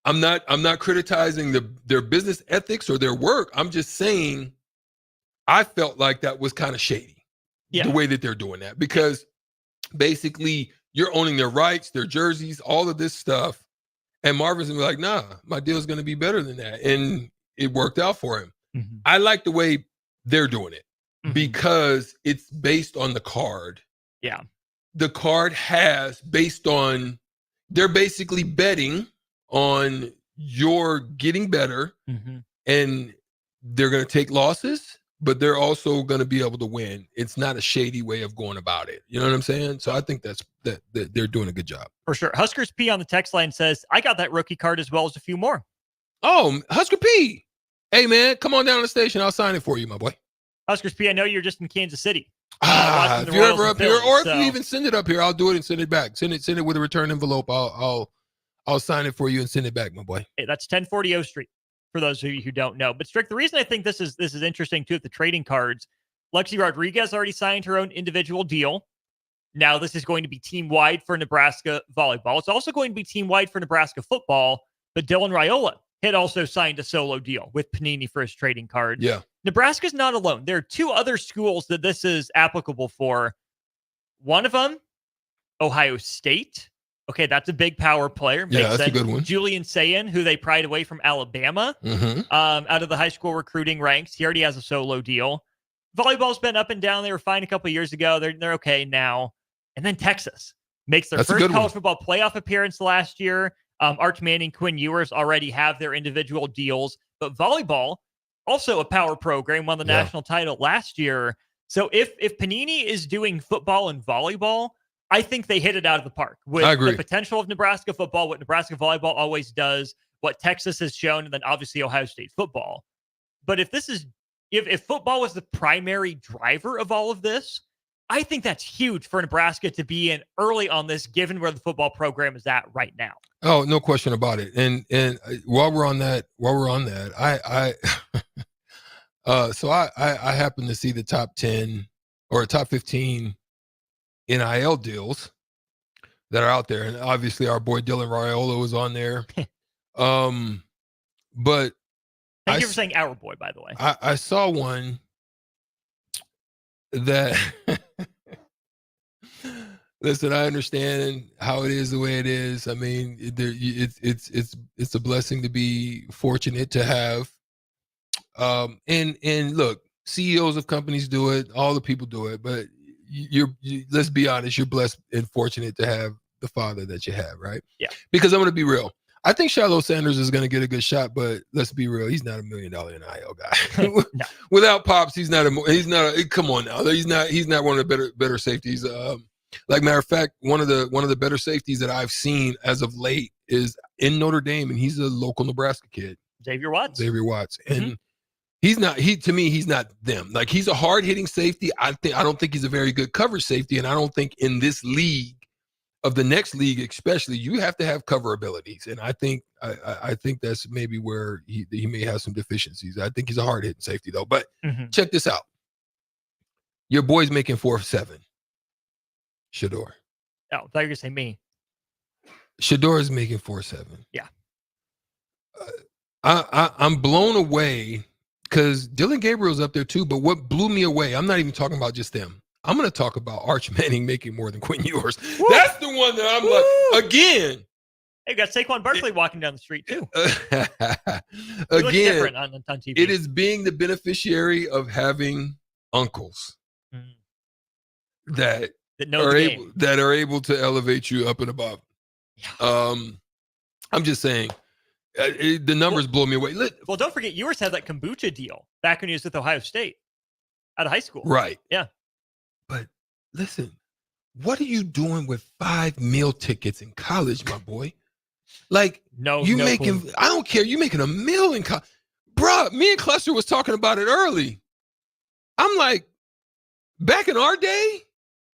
I'm not criticizing their business ethics or their work. I'm just saying I felt like that was kind of shady. Yeah. The way that they're doing that, because basically you're owning their rights, their jerseys, all of this stuff. And Marvin's gonna be like, nah, my deal's gonna be better than that. And it worked out for him. Mm-hmm. I like the way they're doing it because it's based on the card. Yeah. The card has they're basically betting on your getting better, and they're going to take losses, but they're also going to be able to win. It's not a shady way of going about it. You know what I'm saying? So I think that they're doing a good job. For sure. Huskers P on the text line says, I got that rookie card as well as a few more. Oh, Husker P. Hey, man, come on down to the station. I'll sign it for you, my boy. Huskers P, I know you're just in Kansas City. If you're ever up here, or if you even send it up here, I'll do it and send it back. Send it with a return envelope. I'll sign it for you and send it back, my boy. Hey, that's 1040 O Street, for those of you who don't know. But Strick, the reason I think this is interesting too, at the trading cards, Lexi Rodriguez already signed her own individual deal. Now this is going to be team-wide for Nebraska volleyball. It's also going to be team-wide for Nebraska football, but Dylan Raiola had also signed a solo deal with Panini for his trading card. Yeah. Nebraska's not alone. There are two other schools that this is applicable for. One of them, Ohio State. Okay, that's a big power player. Makes that's sense. a good one. Julian Sayin, who they pried away from Alabama out of the high school recruiting ranks. He already has a solo deal. Volleyball's been up and down. They were fine a couple of years ago. They're okay now. And then Texas makes their first college football playoff appearance last year. Arch Manning, Quinn Ewers already have their individual deals. But volleyball, also a power program, won the national title last year. So if Panini is doing football and volleyball, I think they hit it out of the park with the potential of Nebraska football, what Nebraska volleyball always does, what Texas has shown, and then obviously Ohio State football. But if football was the primary driver of all of this, I think that's huge for Nebraska to be in early on this, given where the football program is at right now. Oh, no question about it. And while we're on that, I happen to see the top 10 or top 15 NIL deals that are out there, and obviously our boy Dylan Raiola was on there. But thank you for saying our boy, by the way. I saw one that listen, I understand how it is the way it is. I mean, it's a blessing to be fortunate to have. And look, CEOs of companies do it, all the people do it, but let's be honest, you're blessed and fortunate to have the father that you have, right? Yeah. Because I'm going to be real. I think Shiloh Sanders is going to get a good shot, but let's be real. He's not $1 million NIL guy. No. Without Pops, come on now. He's not one of the better safeties. Like matter of fact, one of the better safeties that I've seen as of late is in Notre Dame, and he's a local Nebraska kid. Xavier Watts. And he's not them. Like, he's a hard-hitting safety. I don't think he's a very good coverage safety, and I don't think in this league, of the next league especially, you have to have cover abilities. And I think that's maybe where he may have some deficiencies. I think he's a hard-hitting safety, though. But check this out. Your boy's making 4.7. Shador. Oh, I thought you were going to say me. Shador is making 4.7. Yeah. I'm blown away because Dylan Gabriel's up there too. But what blew me away, I'm not even talking about just them. I'm going to talk about Arch Manning making more than Quinn Ewers. Woo! That's the one that I'm like, again. Hey, you got Saquon Barkley walking down the street too. Again, on TV. It is being the beneficiary of having uncles that are able to elevate you up and above. Yeah. I'm just saying. The numbers blow me away. Well, don't forget, Ewers had that kombucha deal back when he was with Ohio State out of high school. Right. Yeah. But listen, what are you doing with 5 meal tickets in college, my boy? Like, I don't care. You making a meal in college. Bruh, me and Cluster was talking about it early. I'm like, back in our day,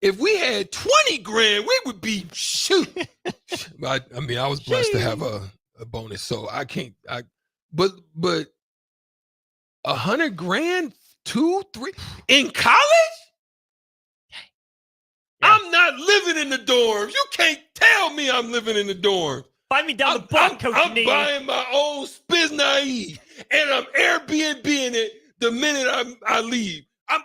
if we had 20 grand, we would be shoot. I was blessed to have a bonus, so I can't. But 100 grand, 2, 3 in college. Yeah. I'm not living in the dorms. You can't tell me I'm living in the dorms. Find me down the block, Coach I'm Nee. buying my own Spiz Naive, and I'm Airbnb-ing it the minute I leave. I'm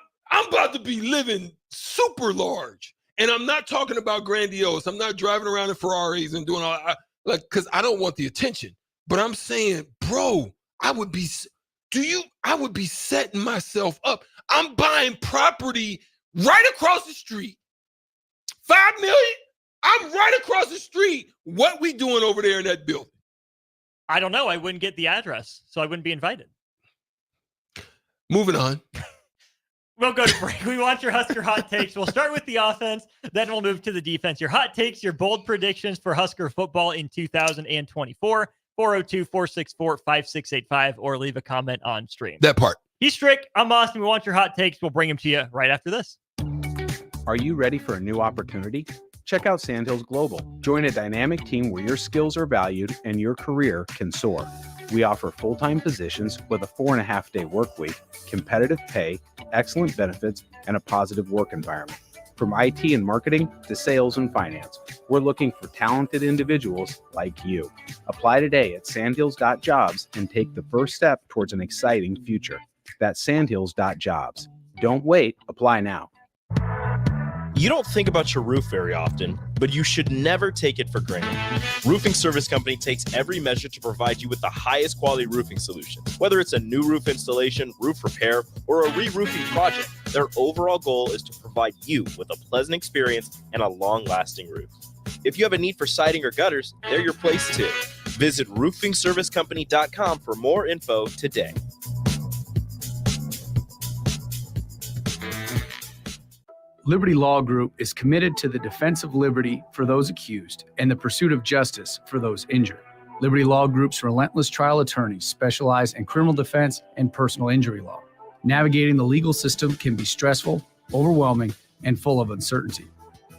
about to be living super large, and I'm not talking about grandiose. I'm not driving around in Ferraris and doing all because I don't want the attention. But I'm saying, bro, I would be setting myself up. I'm buying property right across the street. $5 million. I'm right across the street. What we doing over there in that building? I don't know. I wouldn't get the address, so I wouldn't be invited. Moving on. We'll go to break. We want your Husker hot takes. We'll start with the offense, then we'll move to the defense. Your hot takes, your bold predictions for Husker football in 2024. 402-464-5685, or leave a comment on stream. That part. He's Strick. I'm Austin. We want your hot takes. We'll bring them to you right after this. Are you ready for a new opportunity? Check out Sandhills Global. Join a dynamic team where your skills are valued and your career can soar. We offer full-time positions with a 4.5-day work week, competitive pay, excellent benefits, and a positive work environment. From IT and marketing to sales and finance, we're looking for talented individuals like you. Apply today at sandhills.jobs and take the first step towards an exciting future. That's sandhills.jobs. Don't wait, apply now. You don't think about your roof very often, but you should never take it for granted. Roofing Service Company takes every measure to provide you with the highest quality roofing solution. Whether it's a new roof installation, roof repair, or a re-roofing project, their overall goal is to provide you with a pleasant experience and a long-lasting roof. If you have a need for siding or gutters, they're your place too. Visit roofingservicecompany.com for more info today. Liberty Law Group is committed to the defense of liberty for those accused and the pursuit of justice for those injured. Liberty Law Group's relentless trial attorneys specialize in criminal defense and personal injury law. Navigating the legal system can be stressful, overwhelming, and full of uncertainty.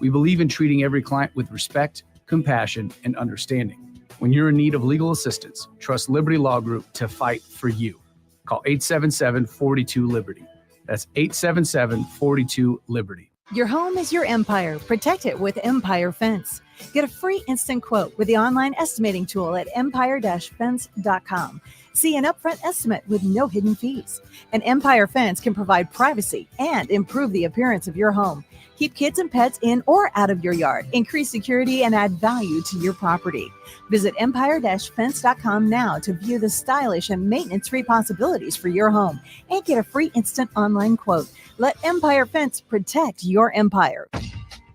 We believe in treating every client with respect, compassion, and understanding. When you're in need of legal assistance, trust Liberty Law Group to fight for you. Call 877-42-LIBERTY. That's 877-42-LIBERTY. Your home is your empire. Protect it with Empire Fence. Get a free instant quote with the online estimating tool at empire-fence.com. See an upfront estimate with no hidden fees. An Empire Fence can provide privacy and improve the appearance of your home. Keep kids and pets in or out of your yard. Increase security and add value to your property. Visit empire-fence.com now to view the stylish and maintenance-free possibilities for your home and get a free instant online quote. Let Empire Fence protect your empire.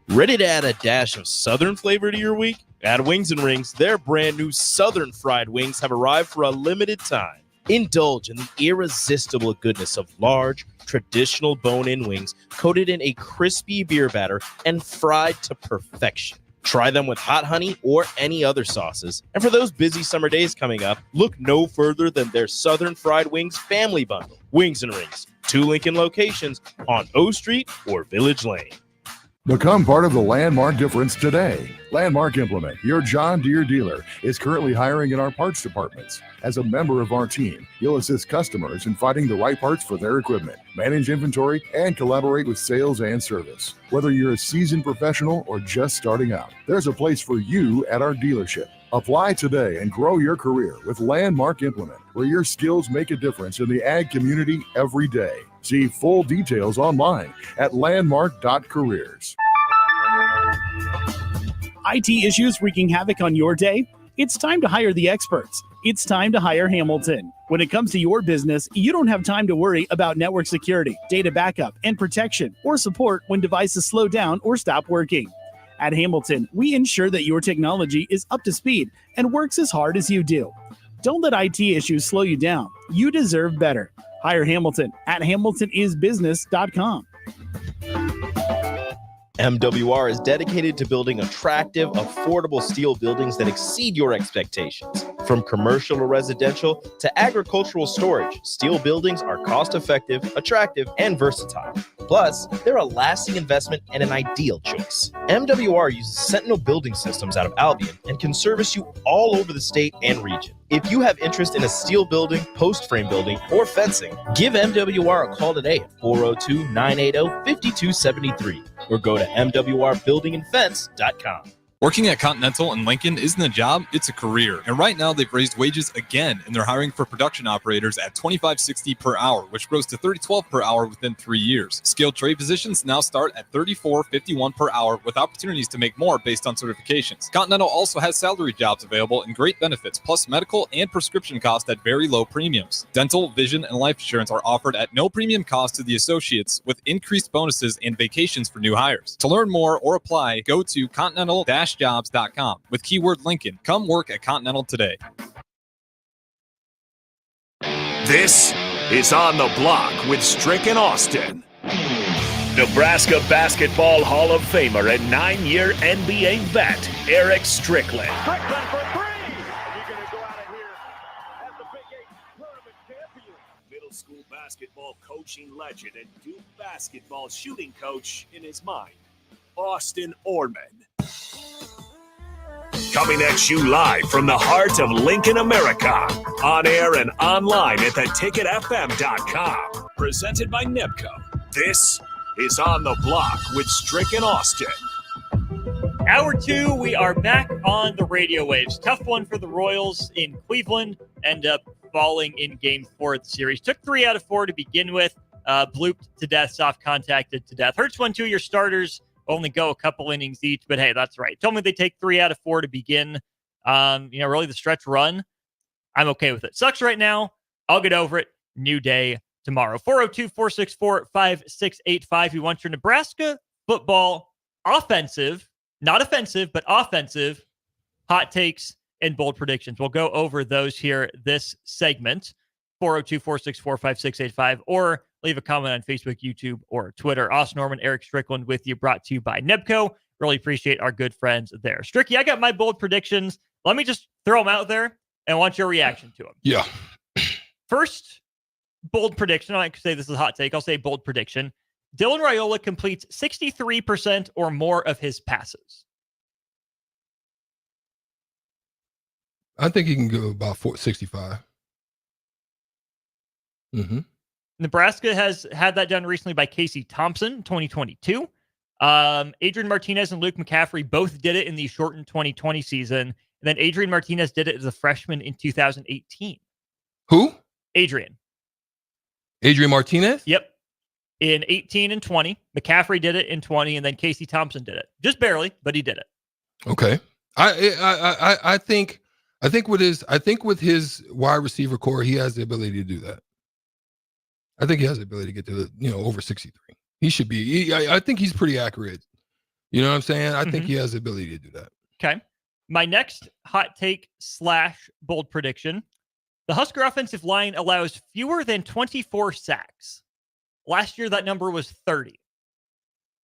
Ready to add a dash of Southern flavor to your week? At Wings and Rings, their brand new Southern fried wings have arrived for a limited time. Indulge in the irresistible goodness of large, traditional bone-in wings coated in a crispy beer batter and fried to perfection. Try them with hot honey or any other sauces. And for those busy summer days coming up, look no further than their Southern Fried Wings Family Bundle. Wings and Rings, 2 Lincoln locations on O Street or Village Lane. Become part of the Landmark difference today. Landmark Implement, your John Deere dealer, is currently hiring in our parts departments. As a member of our team, you'll assist customers in finding the right parts for their equipment, manage inventory, and collaborate with sales and service. Whether you're a seasoned professional or just starting out, there's a place for you at our dealership. Apply today and grow your career with Landmark Implement, where your skills make a difference in the ag community every day. See full details online at landmark.careers. IT issues wreaking havoc on your day? It's time to hire the experts. It's time to hire Hamilton. When it comes to your business, you don't have time to worry about network security, data backup, and protection, or support when devices slow down or stop working. At Hamilton, we ensure that your technology is up to speed and works as hard as you do. Don't let IT issues slow you down. You deserve better. Hire Hamilton at hamiltonisbusiness.com. MWR is dedicated to building attractive, affordable steel buildings that exceed your expectations. From commercial or residential to agricultural storage, steel buildings are cost-effective, attractive, and versatile. Plus, they're a lasting investment and an ideal choice. MWR uses Sentinel Building Systems out of Albion and can service you all over the state and region. If you have interest in a steel building, post frame building, or fencing, give MWR a call today at 402-980-5273 or go to mwrbuildingandfence.com. Working at Continental in Lincoln isn't a job, it's a career. And right now they've raised wages again, and they're hiring for production operators at $25.60 per hour, which grows to $30.12 per hour within 3 years. Skilled trade positions now start at $34.51 per hour with opportunities to make more based on certifications. Continental also has salary jobs available and great benefits, plus medical and prescription costs at very low premiums. Dental, vision, and life insurance are offered at no premium cost to the associates with increased bonuses and vacations for new hires. To learn more or apply, go to continental-jobs.com with keyword Lincoln. Come work at Continental today. This is On the Block with Strick and Austin. Nebraska Basketball Hall of Famer and 9-year NBA vet, Eric Strickland. Strickland for three. And you're going to go out of here as the Big 8 tournament champion. Middle school basketball coaching legend and Duke basketball shooting coach in his mind, Austin Orman. Coming at you live from the heart of Lincoln, America. On air and online at theticketfm.com. presented by NIPCO. This is On the Block with Strick and Austin. Hour 2, we are back on the radio waves. Tough one for the Royals in Cleveland. End up falling in Game 4 of the series. Took 3 out of 4 to begin with. Blooped to death, soft contacted to death. Hurts when 2 of your starters only go a couple innings each, but hey, that's right. Told me they take 3 out of 4 to begin. Really the stretch run. I'm okay with it. Sucks right now. I'll get over it. New day tomorrow. 402-464-5685. We want your Nebraska football offensive, not offensive, but offensive hot takes and bold predictions. We'll go over those here this segment. 402-464-5685, or leave a comment on Facebook, YouTube, or Twitter. Austin Norman, Eric Strickland with you, brought to you by NIPCO. Really appreciate our good friends there. Stricky, I got my bold predictions. Let me just throw them out there and I want your reaction to them. Yeah. First bold prediction, I like to say this is a hot take. I'll say bold prediction. Dylan Raiola completes 63% or more of his passes. I think he can go about 65. Mm-hmm. Nebraska has had that done recently by Casey Thompson, 2022. Adrian Martinez and Luke McCaffrey both did it in the shortened 2020 season. And then Adrian Martinez did it as a freshman in 2018. Who? Adrian Martinez? Yep. In 18 and 20. McCaffrey did it in 20, and then Casey Thompson did it. Just barely, but he did it. Okay. I think with his wide receiver core, he has the ability to do that. I think he has the ability to get to over 63. He should be. I think he's pretty accurate. You know what I'm saying? I think he has the ability to do that. Okay. My next hot take / bold prediction. The Husker offensive line allows fewer than 24 sacks. Last year, that number was 30.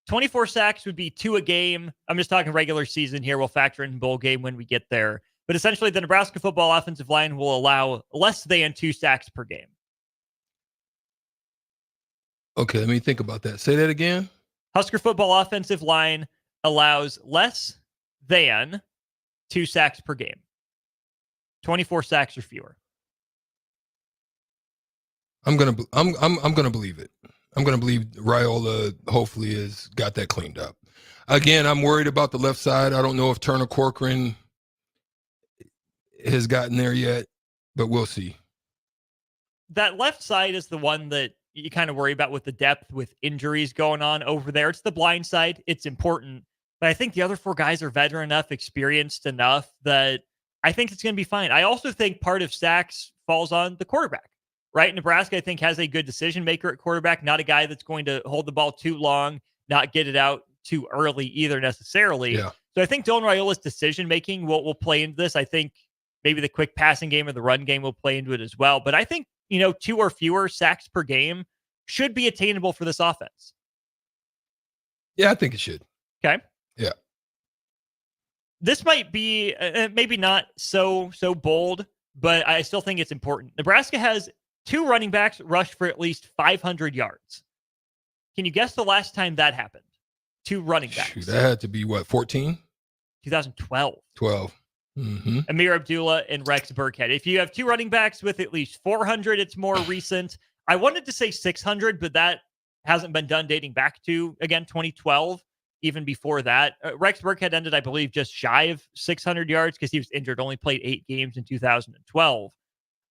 24 sacks would be 2 a game. I'm just talking regular season here. We'll factor in bowl game when we get there. But essentially, the Nebraska football offensive line will allow less than 2 sacks per game. Okay, let me think about that. Say that again. Husker football offensive line allows less than 2 sacks per game. 24 sacks or fewer. I'm gonna believe it. I'm gonna believe Raiola hopefully has got that cleaned up. Again, I'm worried about the left side. I don't know if Turner Corcoran has gotten there yet, but we'll see. That left side is the one that you kind of worry about with the depth, with injuries going on over there. It's the blind side. It's important. But I think the other 4 guys are veteran enough, experienced enough that I think it's going to be fine. I also think part of sacks falls on the quarterback, right? Nebraska, I think, has a good decision maker at quarterback, not a guy that's going to hold the ball too long, not get it out too early either necessarily. Yeah. So I think Dylan Raiola's decision making will play into this. I think maybe the quick passing game or the run game will play into it as well. But I think 2 or fewer sacks per game should be attainable for this offense. Yeah, I think it should. Okay. Yeah. This might be maybe not so bold, but I still think it's important. Nebraska has 2 running backs rush for at least 500 yards. Can you guess the last time that happened? 2 running backs. Shoot, that had to be what, 14? 2012. 12. Mm-hmm. Amir Abdullah and Rex Burkhead. If you have 2 running backs with at least 400, it's more recent. I wanted to say 600, but that hasn't been done dating back to, again, 2012. Even before that, Rex Burkhead ended, I believe, just shy of 600 yards because he was injured, only played 8 games in 2012.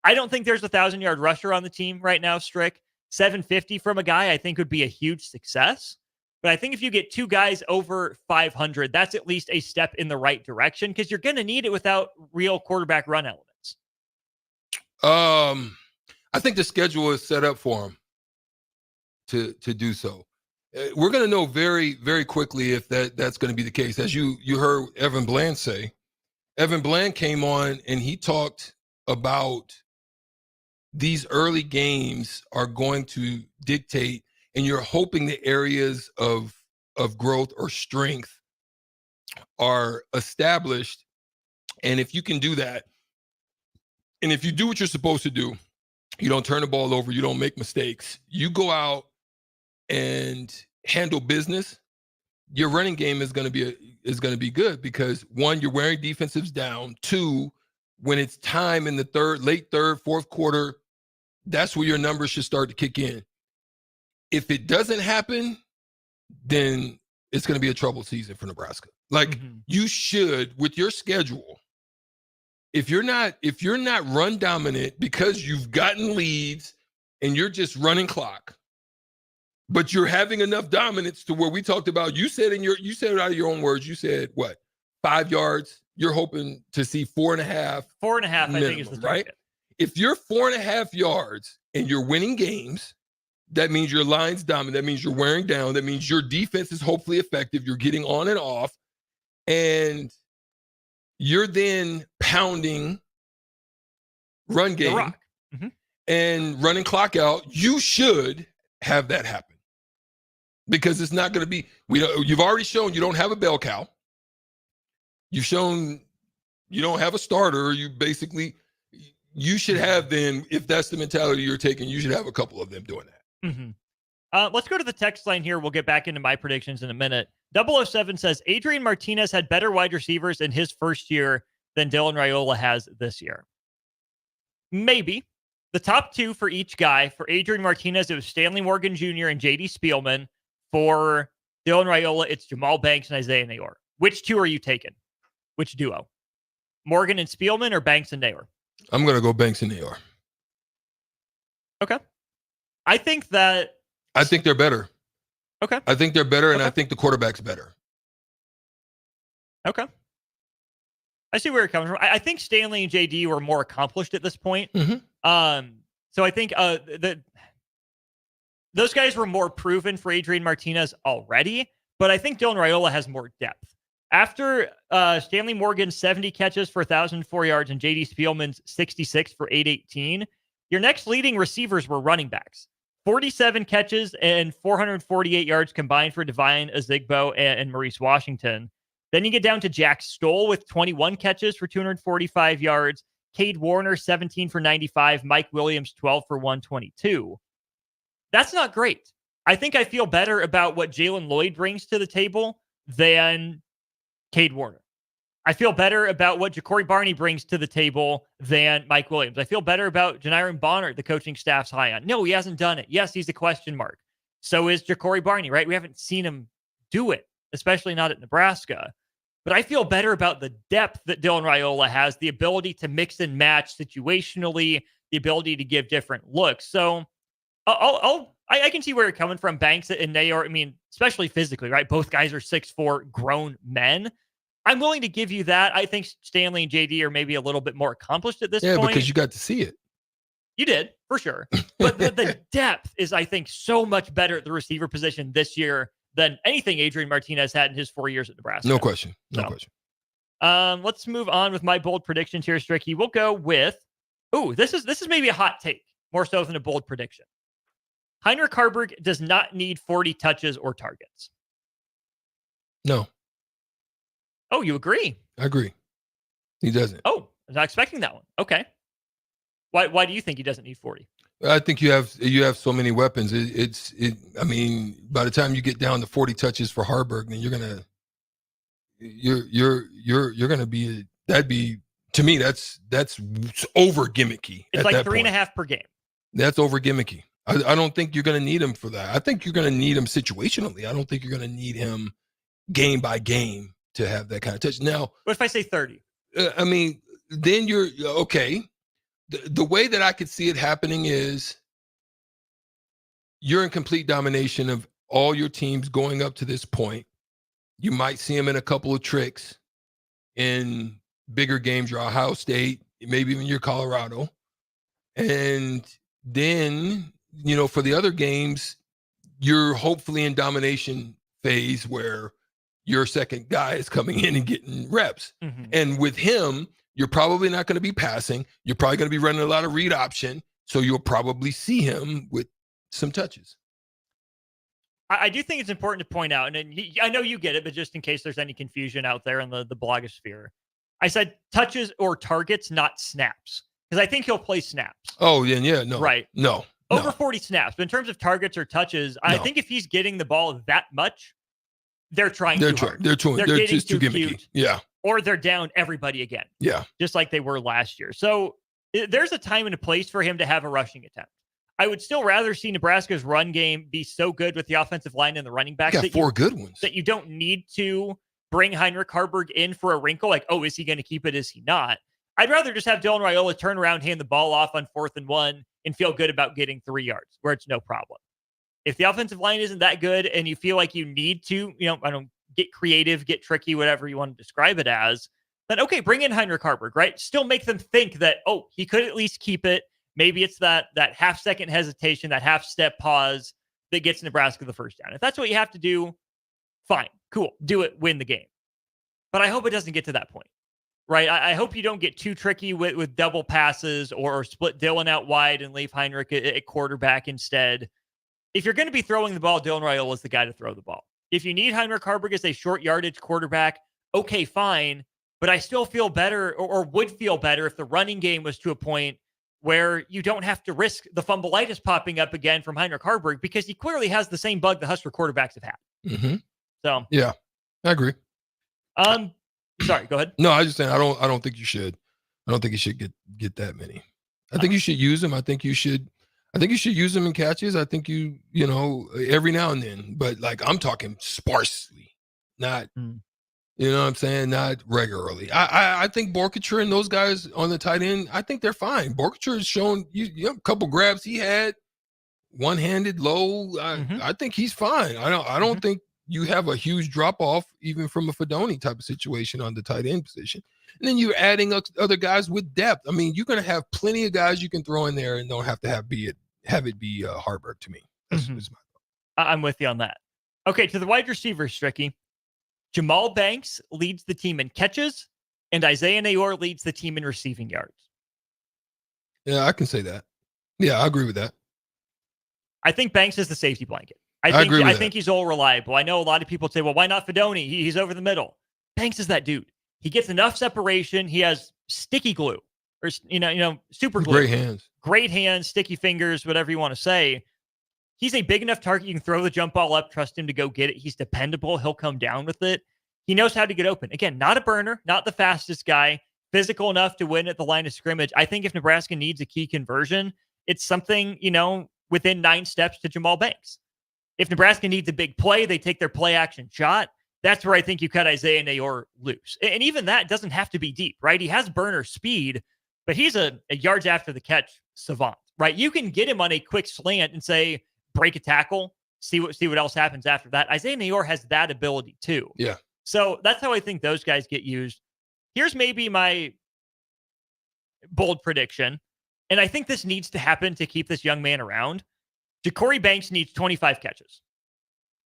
I don't think there's a 1,000-yard rusher on the team right now, Strick. 750 from a guy I think would be a huge success. But I think if you get 2 guys over 500, that's at least a step in the right direction because you're going to need it without real quarterback run elements. I think the schedule is set up for him to do so. We're going to know very, very quickly if that's going to be the case. As you heard Evan Bland say, Evan Bland came on and he talked about these early games are going to dictate, and you're hoping the areas of growth or strength are established. And if you can do that, and if you do what you're supposed to do, you don't turn the ball over, you don't make mistakes, you go out and handle business, your running game is going to be good because 1, you're wearing defensives down. 2, when it's time in the late third, fourth quarter, that's where your numbers should start to kick in. if it doesn't happen, then it's going to be a troubled season for Nebraska. Like you should, with your schedule, if you're not run dominant because you've gotten leads and you're just running clock, but you're having enough dominance to where we talked about, you said it out of your own words, you said what, 5 yards? You're hoping to see 4.5. 4.5, minimum, I think, is the target. right? If you're 4.5 yards and you're winning games, that means your line's dominant. That means you're wearing down. That means your defense is hopefully effective. You're getting on and off. And you're then pounding run game and running clock out. You should have that happen because it's not going to be. You've already shown you don't have a bell cow. You've shown you don't have a starter. You should have then, if that's the mentality you're taking, you should have a couple of them doing that. Let's go to the text line here. We'll get back into my predictions in a minute. 007 says, Adrian Martinez had better wide receivers in his first year than Dylan Raiola has this year. Maybe. The top two for each guy. For Adrian Martinez, it was Stanley Morgan Jr. and J.D. Spielman. For Dylan Raiola, it's Jamal Banks and Isaiah Nayor. Which two are you taking? Which duo? Morgan and Spielman or Banks and Nayor? I'm going to go Banks and Nayor. Okay. I think they're better. Okay. I think they're better, and I think the quarterback's better. Okay. I see where you're coming from. I think Stanley and JD were more accomplished at this point. So I think those guys were more proven for Adrian Martinez already, but I think Dylan Raiola has more depth. After Stanley Morgan's 70 catches for 1,004 yards and JD Spielman's 66 for 818, your next leading receivers were running backs. 47 catches and 448 yards combined for Devine Azigbo and Maurice Washington. Then you get down to Jack Stoll with 21 catches for 245 yards. Cade Warner, 17 for 95. Mike Williams, 12 for 122. That's not great. I think I feel better about what Jalen Lloyd brings to the table than Cade Warner. I feel better about what Ja'Cory Barney brings to the table than Mike Williams. I feel better about Janiron Bonner, the coaching staff's high on. No, he hasn't done it. Yes, he's a question mark. So is Ja'Cory Barney, right? We haven't seen him do it, especially not at Nebraska. But I feel better about the depth that Dylan Raiola has, the ability to mix and match situationally, the ability to give different looks. So I can see where you're coming from, Banks and Nayor. I mean, especially physically, right? Both guys are 6'4" grown men. I'm willing to give you that. I think Stanley and JD are maybe a little bit more accomplished at this point. Yeah, because you got to see it. You did, for sure. But the depth is, I think, so much better at the receiver position this year than anything Adrian Martinez had in his 4 years at Nebraska. No question. No question. Let's move on with my bold predictions here, Stricky. We'll go with, this is maybe a hot take, more so than a bold prediction. Heinrich Haarberg does not need 40 touches or targets. No. Oh, you agree? I agree. He doesn't. Oh, I was not expecting that one. Okay. Why do you think he doesn't need 40? I think you have so many weapons. I mean, by the time you get down to 40 touches for Haarberg, then you're gonna be, that'd be, to me, that's over gimmicky. It's like 3.5 per game. That's over gimmicky. I don't think you're gonna need him for that. I think you're gonna need him situationally. I don't think you're gonna need him game by game to have that kind of touch. Now, what if I say 30? I mean, then you're okay. The way that I could see it happening is you're in complete domination of all your teams going up to this point. You might see him in a couple of tricks in bigger games, your Ohio State, maybe even your Colorado. And then, for the other games, you're hopefully in domination phase where your second guy is coming in and getting reps. Mm-hmm. And with him, you're probably not going to be passing. You're probably going to be running a lot of read option. So you'll probably see him with some touches. I do think it's important to point out, and I know you get it, but just in case there's any confusion out there in the blogosphere, I said touches or targets, not snaps, because I think he'll play snaps. Oh, yeah, no. Right. No. Over 40 snaps. But in terms of targets or touches, I think if he's getting the ball that much, they're trying too hard. They're just too gimmicky. Cute, yeah. Or they're down everybody again. Yeah. Just like they were last year. So there's a time and a place for him to have a rushing attempt. I would still rather see Nebraska's run game be so good with the offensive line and the running backs. Got that four good ones. That you don't need to bring Heinrich Harburg in for a wrinkle. Like, oh, is he going to keep it? Is he not? I'd rather just have Dylan Raiola turn around, hand the ball off on 4th and 1, and feel good about getting 3 yards where it's no problem. If the offensive line isn't that good and you feel like you need to, get creative, get tricky, whatever you want to describe it as, then okay, bring in Heinrich Harburg, right? Still make them think that, oh, he could at least keep it. Maybe it's that half-second hesitation, that half-step pause that gets Nebraska the first down. If that's what you have to do, fine, cool, do it, win the game. But I hope it doesn't get to that point. Right, I hope you don't get too tricky with double passes or split Dylan out wide and leave Heinrich at quarterback instead. If you're going to be throwing the ball, Dylan Raiola is the guy to throw the ball. If you need Heinrich Harburg as a short yardage quarterback, okay, fine. But I still feel better or would feel better if the running game was to a point where you don't have to risk the fumbleitis popping up again from Heinrich Harburg because he clearly has the same bug the Husker quarterbacks have had. Mm-hmm. So yeah, I agree. Sorry, go ahead. No, I was just saying I don't think you should. I don't think you should get that many. I think you should use them. I think you should use them in catches. I think you every now and then, but like I'm talking sparsely, not you know what I'm saying, not regularly. I think Borkature and those guys on the tight end, I think they're fine. Borkature has shown you a couple grabs he had, one-handed low. I think he's fine. I don't think you have a huge drop-off even from a Fedoni type of situation on the tight end position. And then you're adding other guys with depth. I mean, you're going to have plenty of guys you can throw in there and don't have to have it be Harburg to me. That's my thought. I'm with you on that. Okay, to the wide receivers, Stricky. Jamal Banks leads the team in catches, and Isaiah Nayor leads the team in receiving yards. Yeah, I can say that. Yeah, I agree with that. I think Banks is the safety blanket. I think he's all reliable. I know a lot of people say, well, why not Fedoni? He's over the middle. Banks is that dude. He gets enough separation. He has sticky glue or, super glue. Great hands, sticky fingers, whatever you want to say. He's a big enough target. You can throw the jump ball up, trust him to go get it. He's dependable. He'll come down with it. He knows how to get open. Again, not a burner, not the fastest guy, physical enough to win at the line of scrimmage. I think if Nebraska needs a key conversion, it's something, within 9 steps to Jamal Banks. If Nebraska needs a big play, they take their play action shot. That's where I think you cut Isaiah Nayor loose. And even that doesn't have to be deep, right? He has burner speed, but he's a yards after the catch savant, right? You can get him on a quick slant and say, break a tackle, see what else happens after that. Isaiah Nayor has that ability too. Yeah. So that's how I think those guys get used. Here's maybe my bold prediction. And I think this needs to happen to keep this young man around. Ja'Cory Banks needs 25 catches.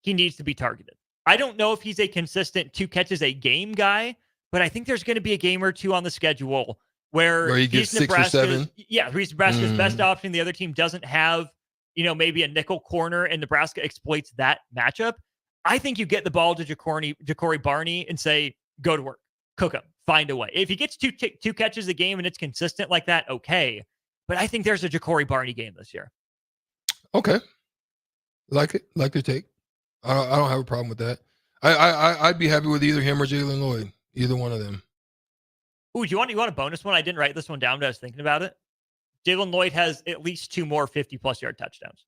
He needs to be targeted. I don't know if he's a consistent 2 catches a game guy, but I think there's going to be a game or two on the schedule where he gets 6 or 7. Yeah, he's Nebraska's best option. The other team doesn't have, maybe a nickel corner, and Nebraska exploits that matchup. I think you get the ball to Ja'Cory Barney and say, go to work, cook him, find a way. If he gets two catches a game and it's consistent like that, okay. But I think there's a Ja'Cory Barney game this year. Okay. Like it. Like the take. I don't have a problem with that. I'd be happy with either him or Jalen Lloyd. Either one of them. Ooh, you want a bonus one? I didn't write this one down, but I was thinking about it. Jalen Lloyd has at least 2 more 50-plus yard touchdowns.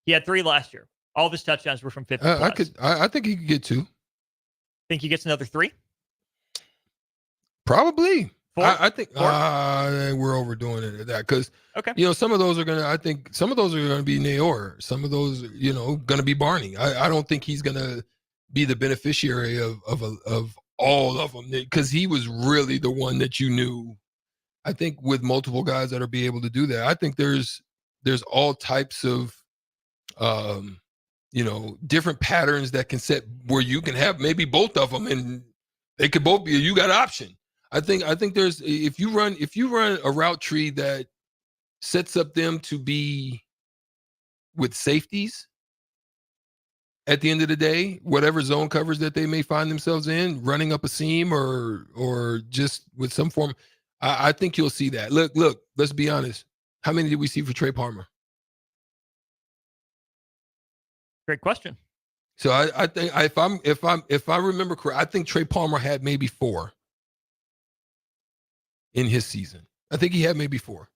He had 3 last year. All of his touchdowns were from 50 plus. I think he could get 2. Think he gets another 3? Probably. 4? I think we're overdoing it at that because some of those are gonna. I think some of those are gonna be Nayor. Some of those, gonna be Barney. I don't think he's gonna be the beneficiary of all of them because he was really the one that you knew. I think with multiple guys that'll be able to do that. I think there's all types of different patterns that can set where you can have maybe both of them and they could both be. You got an option. I think there's if you run a route tree that sets up them to be with safeties at the end of the day, whatever zone coverage that they may find themselves in, running up a seam or just with some form, I think you'll see that. Look, let's be honest. How many did we see for Trey Palmer? Great question. So I think if I remember correct, I think Trey Palmer had maybe 4. In his season. I think he had maybe 4.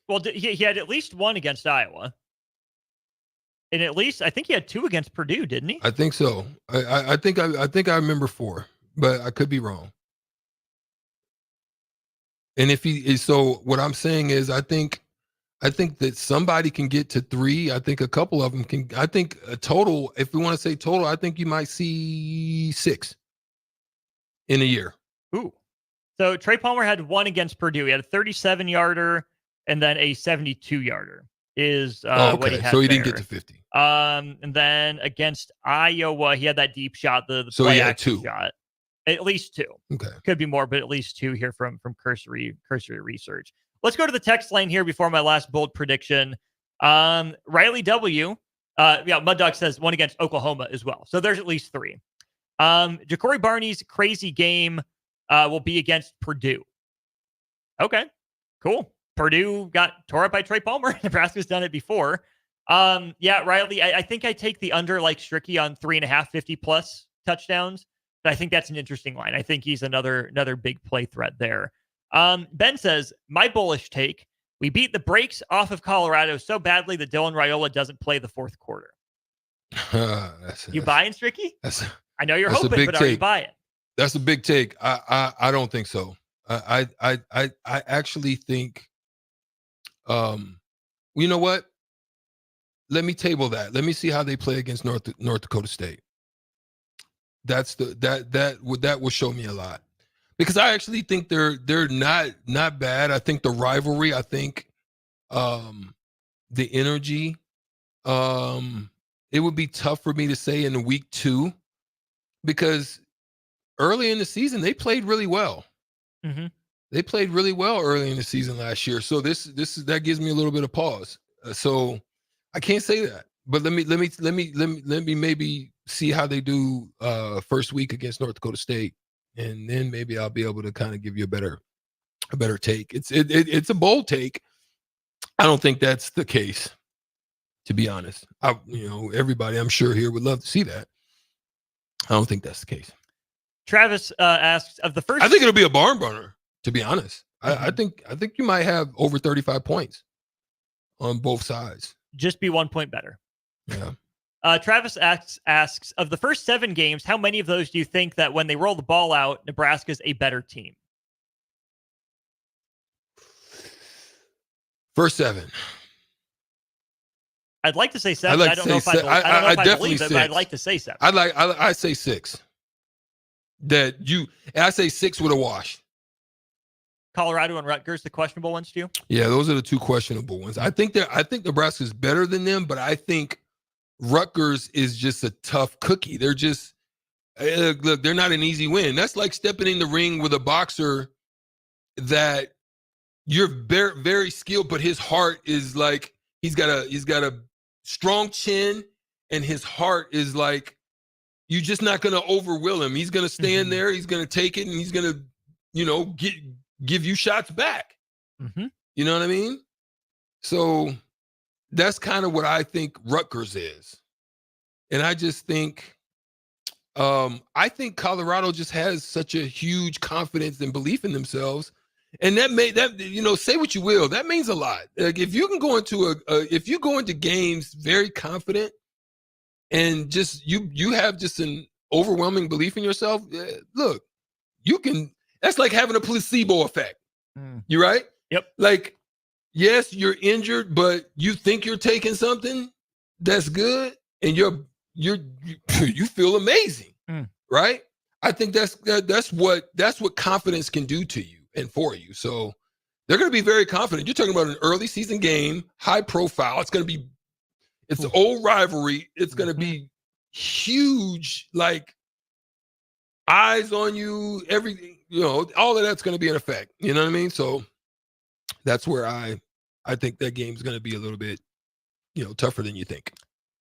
Well, he had at least one against Iowa. And at least, I think he had 2 against Purdue, didn't he? I think so. I think I remember 4, but I could be wrong. And if he is, so what I'm saying is, I think that somebody can get to 3. I think a couple of them can. I think a total, if we want to say total, I think you might see 6 in a year. Ooh. So Trey Palmer had 1 against Purdue. He had a 37-yarder and then a 72-yarder is what he had. So he there. didn't get to 50. And then against Iowa, he had that deep shot, the So play he had action 2. shot. At least 2. Okay. Could be more, but at least 2 here from cursory research. Let's go to the text line here before my last bold prediction. Riley W. Mud Dog says 1 against Oklahoma as well. So there's at least 3. Ja'Cory Barney's crazy game will be against Purdue. Okay, cool. Purdue got tore up by Trey Palmer. Nebraska's done it before. Riley, I think I take the under like Stricky on 3.5 50+ touchdowns. But I think that's an interesting line. I think he's another big play threat there. Ben says, my bullish take, we beat the brakes off of Colorado so badly that Dylan Raiola doesn't play the 4th quarter. You buying, Stricky? I know you're hoping, but are you buying? That's a big take. I don't think so. I actually think, you know what? Let me table that. Let me see how they play against North Dakota State. That will show me a lot, because I actually think they're not bad. I think the rivalry, I think the energy, it would be tough for me to say in week 2, because early in the season they played really well. Mm-hmm. They played really well early in the season last year. So that gives me a little bit of pause. So I can't say that. But let me maybe see how they do first week against North Dakota State, and then maybe I'll be able to kind of give you a better take. It's a bold take. I don't think that's the case, to be honest. Everybody I'm sure here would love to see that. I don't think that's the case. Travis asks, of the first, I think it'll be a barn burner, to be honest. Mm-hmm. I think you might have over 35 points on both sides. Just be 1 point better. Yeah. Travis asks, of the first 7 games, how many of those do you think that when they roll the ball out, Nebraska's a better team? First 7. I'd like to say 7. I don't know if I believe it, but I'd like to say 7. I say 6. I say 6 with a wash. Colorado and Rutgers, the questionable ones to you? Yeah, those are the 2 questionable ones. I think Nebraska's better than them, but I think Rutgers is just a tough cookie. They're just look, they're not an easy win. That's like stepping in the ring with a boxer that you're very, very skilled, but his heart is like he's got a strong chin, and his heart is like you're just not going to overwill him. He's going to stand there. He's going to take it, and he's going to give you shots back. Mm-hmm. You know what I mean? So that's kind of what I think Rutgers is. And I just think, I think Colorado just has such a huge confidence and belief in themselves. And say what you will, that means a lot. Like if you can go into if you go into games very confident and just, you have just an overwhelming belief in yourself, look, that's like having a placebo effect. You right? Yep. Like, yes, you're injured, but you think you're taking something that's good, and you feel amazing, right? I think that's what confidence can do to you and for you. So they're going to be very confident. You're talking about an early season game, high profile. It's an old rivalry. It's going to be huge, like eyes on you, everything. All of that's going to be in effect. You know what I mean? So that's where I think that game's going to be a little bit, tougher than you think.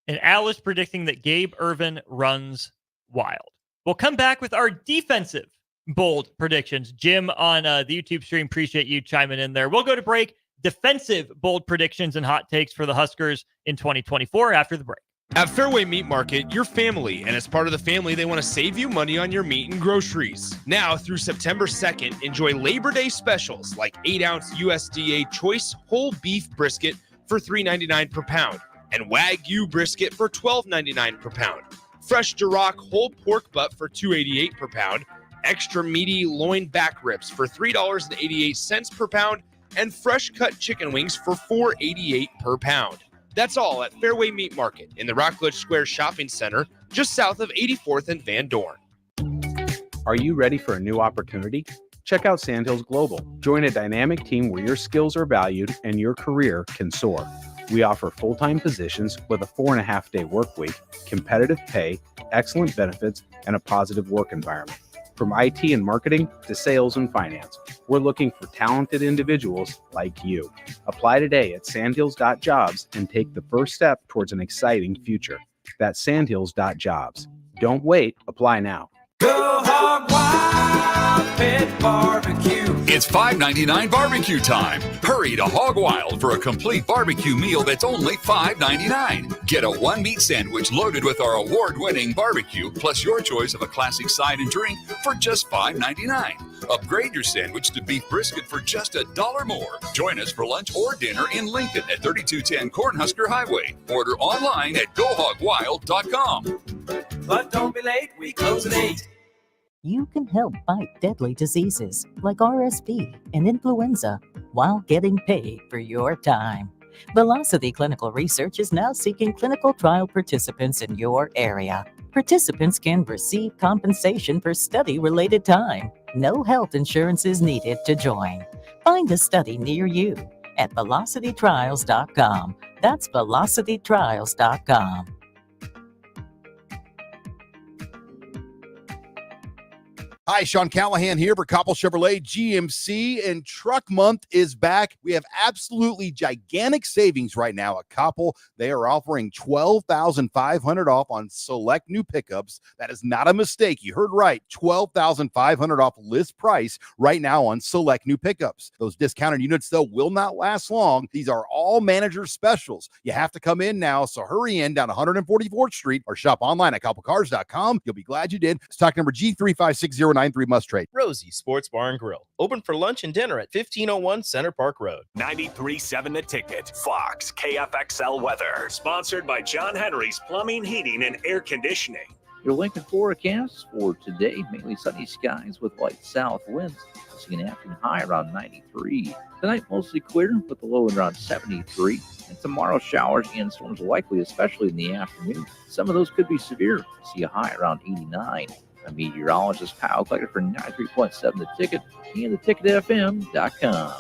And Al is predicting that Gabe Ervin runs wild. We'll come back with our defensive bold predictions. Jim on the YouTube stream, appreciate you chiming in there. We'll go to break. Defensive bold predictions and hot takes for the Huskers in 2024 after the break. At Fairway Meat Market, you're family, and as part of the family, they want to save you money on your meat and groceries. Now, through September 2nd, enjoy Labor Day specials like 8-ounce USDA choice whole beef brisket for $3.99 per pound and Wagyu brisket for $12.99 per pound. Fresh Duroc whole pork butt for $2.88 per pound, extra meaty loin back ribs for $3.88 per pound, and fresh cut chicken wings for $4.88 per pound. That's all at Fairway Meat Market in the Rockledge Square Shopping Center, just south of 84th and Van Dorn. Are you ready for a new opportunity? Check out Sandhills Global. Join a dynamic team where your skills are valued and your career can soar. We offer full-time positions with a 4.5-day work week, competitive pay, excellent benefits, and a positive work environment. From IT and marketing to sales and finance, we're looking for talented individuals like you. Apply today at sandhills.jobs and take the first step towards an exciting future. That's sandhills.jobs. Don't wait, apply now. Go Hog Wild Pit Barbecue. It's $5.99 barbecue time. Hurry to Hog Wild for a complete barbecue meal that's only $5.99. Get a one-meat sandwich loaded with our award-winning barbecue, plus your choice of a classic side and drink for just $5.99. Upgrade your sandwich to beef brisket for just $1 more. Join us for lunch or dinner in Lincoln at 3210 Cornhusker Highway. Order online at GoHogWild.com. But don't be late, we close at 8. You can help fight deadly diseases like RSV and influenza while getting paid for your time. Velocity Clinical Research is now seeking clinical trial participants in your area. Participants can receive compensation for study-related time. No health insurance is needed to join. Find a study near you at velocitytrials.com. That's velocitytrials.com. Hi, Sean Callahan here for Koppel Chevrolet GMC, and Truck Month is back. We have absolutely gigantic savings right now at Koppel. They are offering $12,500 off on select new pickups. That is not a mistake. You heard right. $12,500 off list price right now on select new pickups. Those discounted units, though, will not last long. These are all manager specials. You have to come in now, so hurry in down 144th Street or shop online at koppelcars.com. You'll be glad you did. Stock number G35609. 93 must trade. Rosie Sports Bar and Grill, open for lunch and dinner at 1501 Center Park Road. 93.7 The Ticket, Fox, KFXL weather. Sponsored by John Henry's Plumbing, Heating, and Air Conditioning. Your Lincoln forecast for today, mainly sunny skies with light south winds. Seeing an afternoon high around 93. Tonight, mostly clear with the low around 73. And tomorrow, showers and storms likely, especially in the afternoon. Some of those could be severe. See a high around 89. A meteorologist Kyle Klecker for 93.7 The Ticket and theticketfm.com.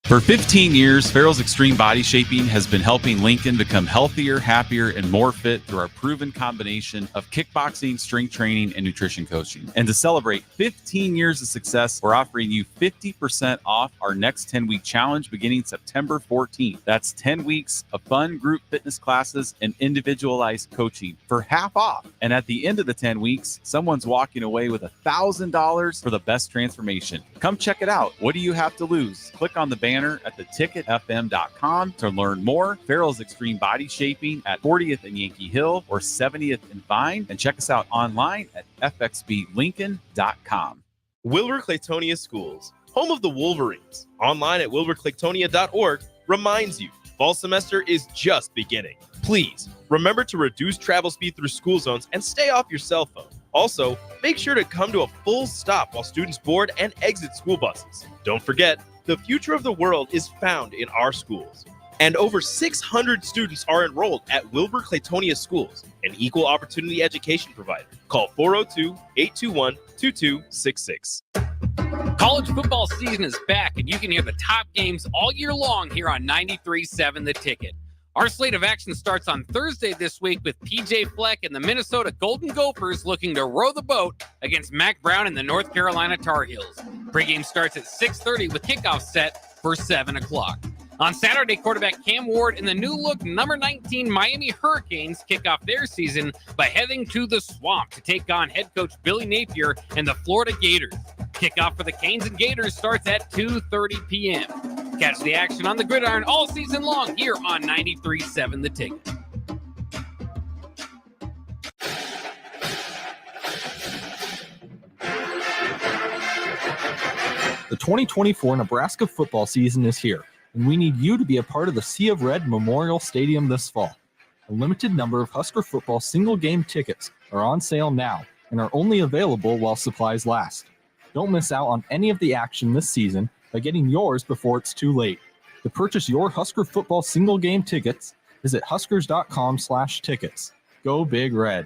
For 15 years, Farrell's Extreme Body Shaping has been helping Lincoln become healthier, happier, and more fit through our proven combination of kickboxing, strength training, and nutrition coaching. And to celebrate 15 years of success, we're offering you 50% off our next 10-week challenge beginning September 14th. That's 10 weeks of fun group fitness classes and individualized coaching for half off. And at the end of the 10 weeks, someone's walking away with $1,000 for the best transformation. Come check it out. What do you have to lose? Click on the banner at theticketfm.com to learn more. Farrell's Extreme Body Shaping at 40th and Yankee Hill or 70th and Vine. And check us out online at fxblincoln.com. Wilbur-Claytonia Schools, home of the Wolverines, online at wilburclaytonia.org, reminds you fall semester is just beginning. Please remember to reduce travel speed through school zones and stay off your cell phone. Also, make sure to come to a full stop while students board and exit school buses. Don't forget, the future of the world is found in our schools. And over 600 students are enrolled at Wilbur-Claytonia Schools, an equal opportunity education provider. Call 402-821-2266. College football season is back, and you can hear the top games all year long here on 93.7 The Ticket. Our slate of action starts on Thursday this week with PJ Fleck and the Minnesota Golden Gophers looking to row the boat against Mac Brown and the North Carolina Tar Heels. Pregame starts at 6:30 with kickoff set for 7 o'clock. On Saturday, quarterback Cam Ward and the new-look number 19 Miami Hurricanes kick off their season by heading to the Swamp to take on head coach Billy Napier and the Florida Gators. Kickoff for the Canes and Gators starts at 2:30 p.m. Catch the action on the gridiron all season long here on 93.7 The Ticket. The 2024 Nebraska football season is here, and we need you to be a part of the Sea of Red Memorial Stadium this fall. A limited number of Husker football single-game tickets are on sale now and are only available while supplies last. Don't miss out on any of the action this season by getting yours before it's too late. To purchase your Husker football single-game tickets, visit huskers.com/tickets. Go Big Red.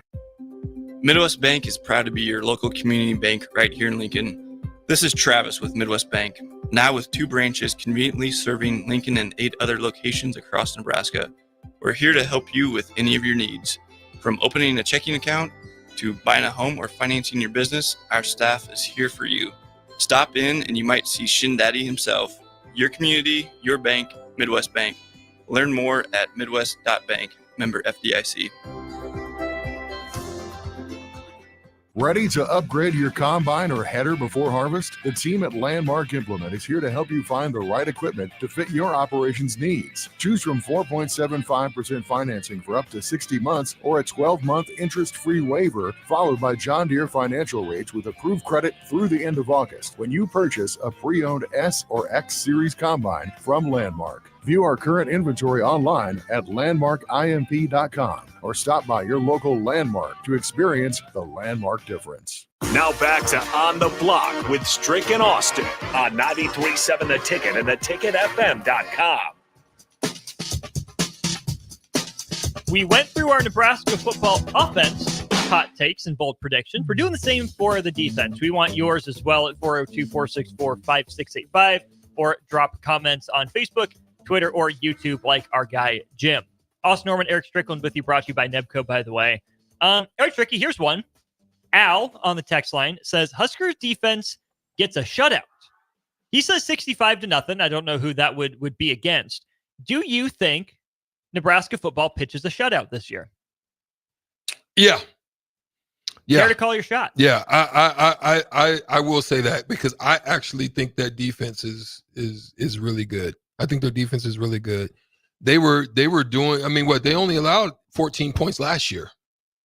Midwest Bank is proud to be your local community bank right here in Lincoln. This is Travis with Midwest Bank, now with 2 branches conveniently serving Lincoln and 8 other locations across Nebraska. We're here to help you with any of your needs. From opening a checking account to buying a home or financing your business, our staff is here for you. Stop in and you might see Shin Daddy himself. Your community, your bank, Midwest Bank. Learn more at midwest.bank, member FDIC. Ready to upgrade your combine or header before harvest? The team at Landmark Implement is here to help you find the right equipment to fit your operations needs. Choose from 4.75% financing for up to 60 months or a 12-month interest-free waiver, followed by John Deere financial rates with approved credit through the end of August when you purchase a pre-owned S or X Series combine from Landmark. View our current inventory online at landmarkimp.com or stop by your local Landmark to experience the Landmark difference. Now back to On the Block with Strick and Austin on 93.7 The Ticket and theticketfm.com. We went through our Nebraska football offense hot takes and bold predictions. We're doing the same for the defense. We want yours as well at 402-464-5685 or drop comments on Facebook, Twitter, or YouTube like our guy Jim. Austin Norman, Eric Strickland with you, brought to you by Nebco, by the way. Eric Stricky, here's one. Al on the text line says Huskers defense gets a shutout. He says 65-0. I don't know who that would be against. Do you think Nebraska football pitches a shutout this year? Yeah. Care to call your shot? Yeah, I will say that because I actually think that defense is really good. I think their defense is really good. They were doing. I mean, they only allowed 14 points last year.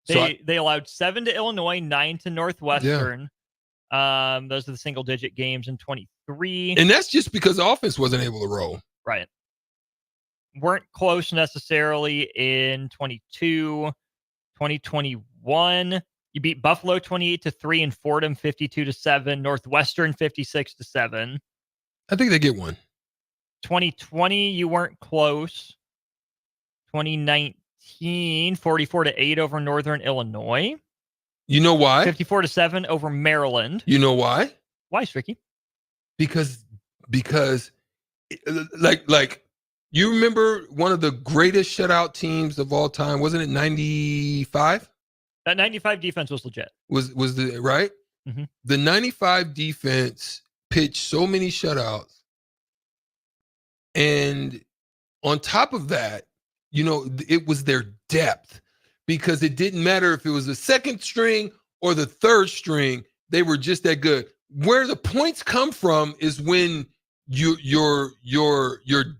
They allowed 7 to Illinois, 9 to Northwestern. Yeah. Those are the single-digit games in 23. And that's just because the offense wasn't able to roll. Right. Weren't close necessarily in 22, 2021. You beat Buffalo 28-3 and Fordham 52-7, Northwestern 56-7. I think they get one. 2020, you weren't close. 2019, 44-8 over Northern Illinois. You know why? 54-7 over Maryland. You know why? Why, Stricky? Because like you remember one of the greatest shutout teams of all time, wasn't it 95? That 95 defense was legit. Was the right? Mm-hmm. The 95 defense pitched so many shutouts. And on top of that, it was their depth, because it didn't matter if it was the second string or the third string, they were just that good. Where the points come from is when your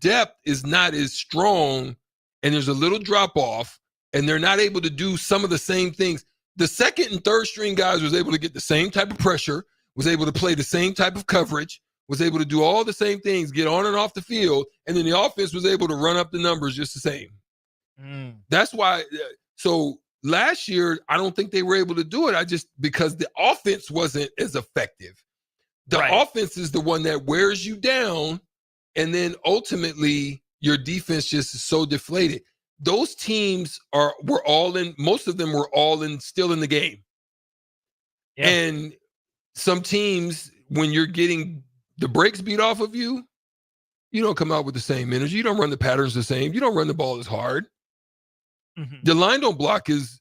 depth is not as strong and there's a little drop off and they're not able to do some of the same things. The second and third string guys was able to get the same type of pressure, was able to play the same type of coverage, was able to do all the same things, get on and off the field, and then the offense was able to run up the numbers just the same. That's why. So last year, I don't think they were able to do it. Because the offense wasn't as effective. The offense is the one that wears you down, and then ultimately your defense just is so deflated. Those teams were all in. Most of them were still in the game. Yeah. And some teams, when you're getting the brakes beat off of you, you don't come out with the same energy. You don't run the patterns the same. You don't run the ball as hard. Mm-hmm. The line don't block is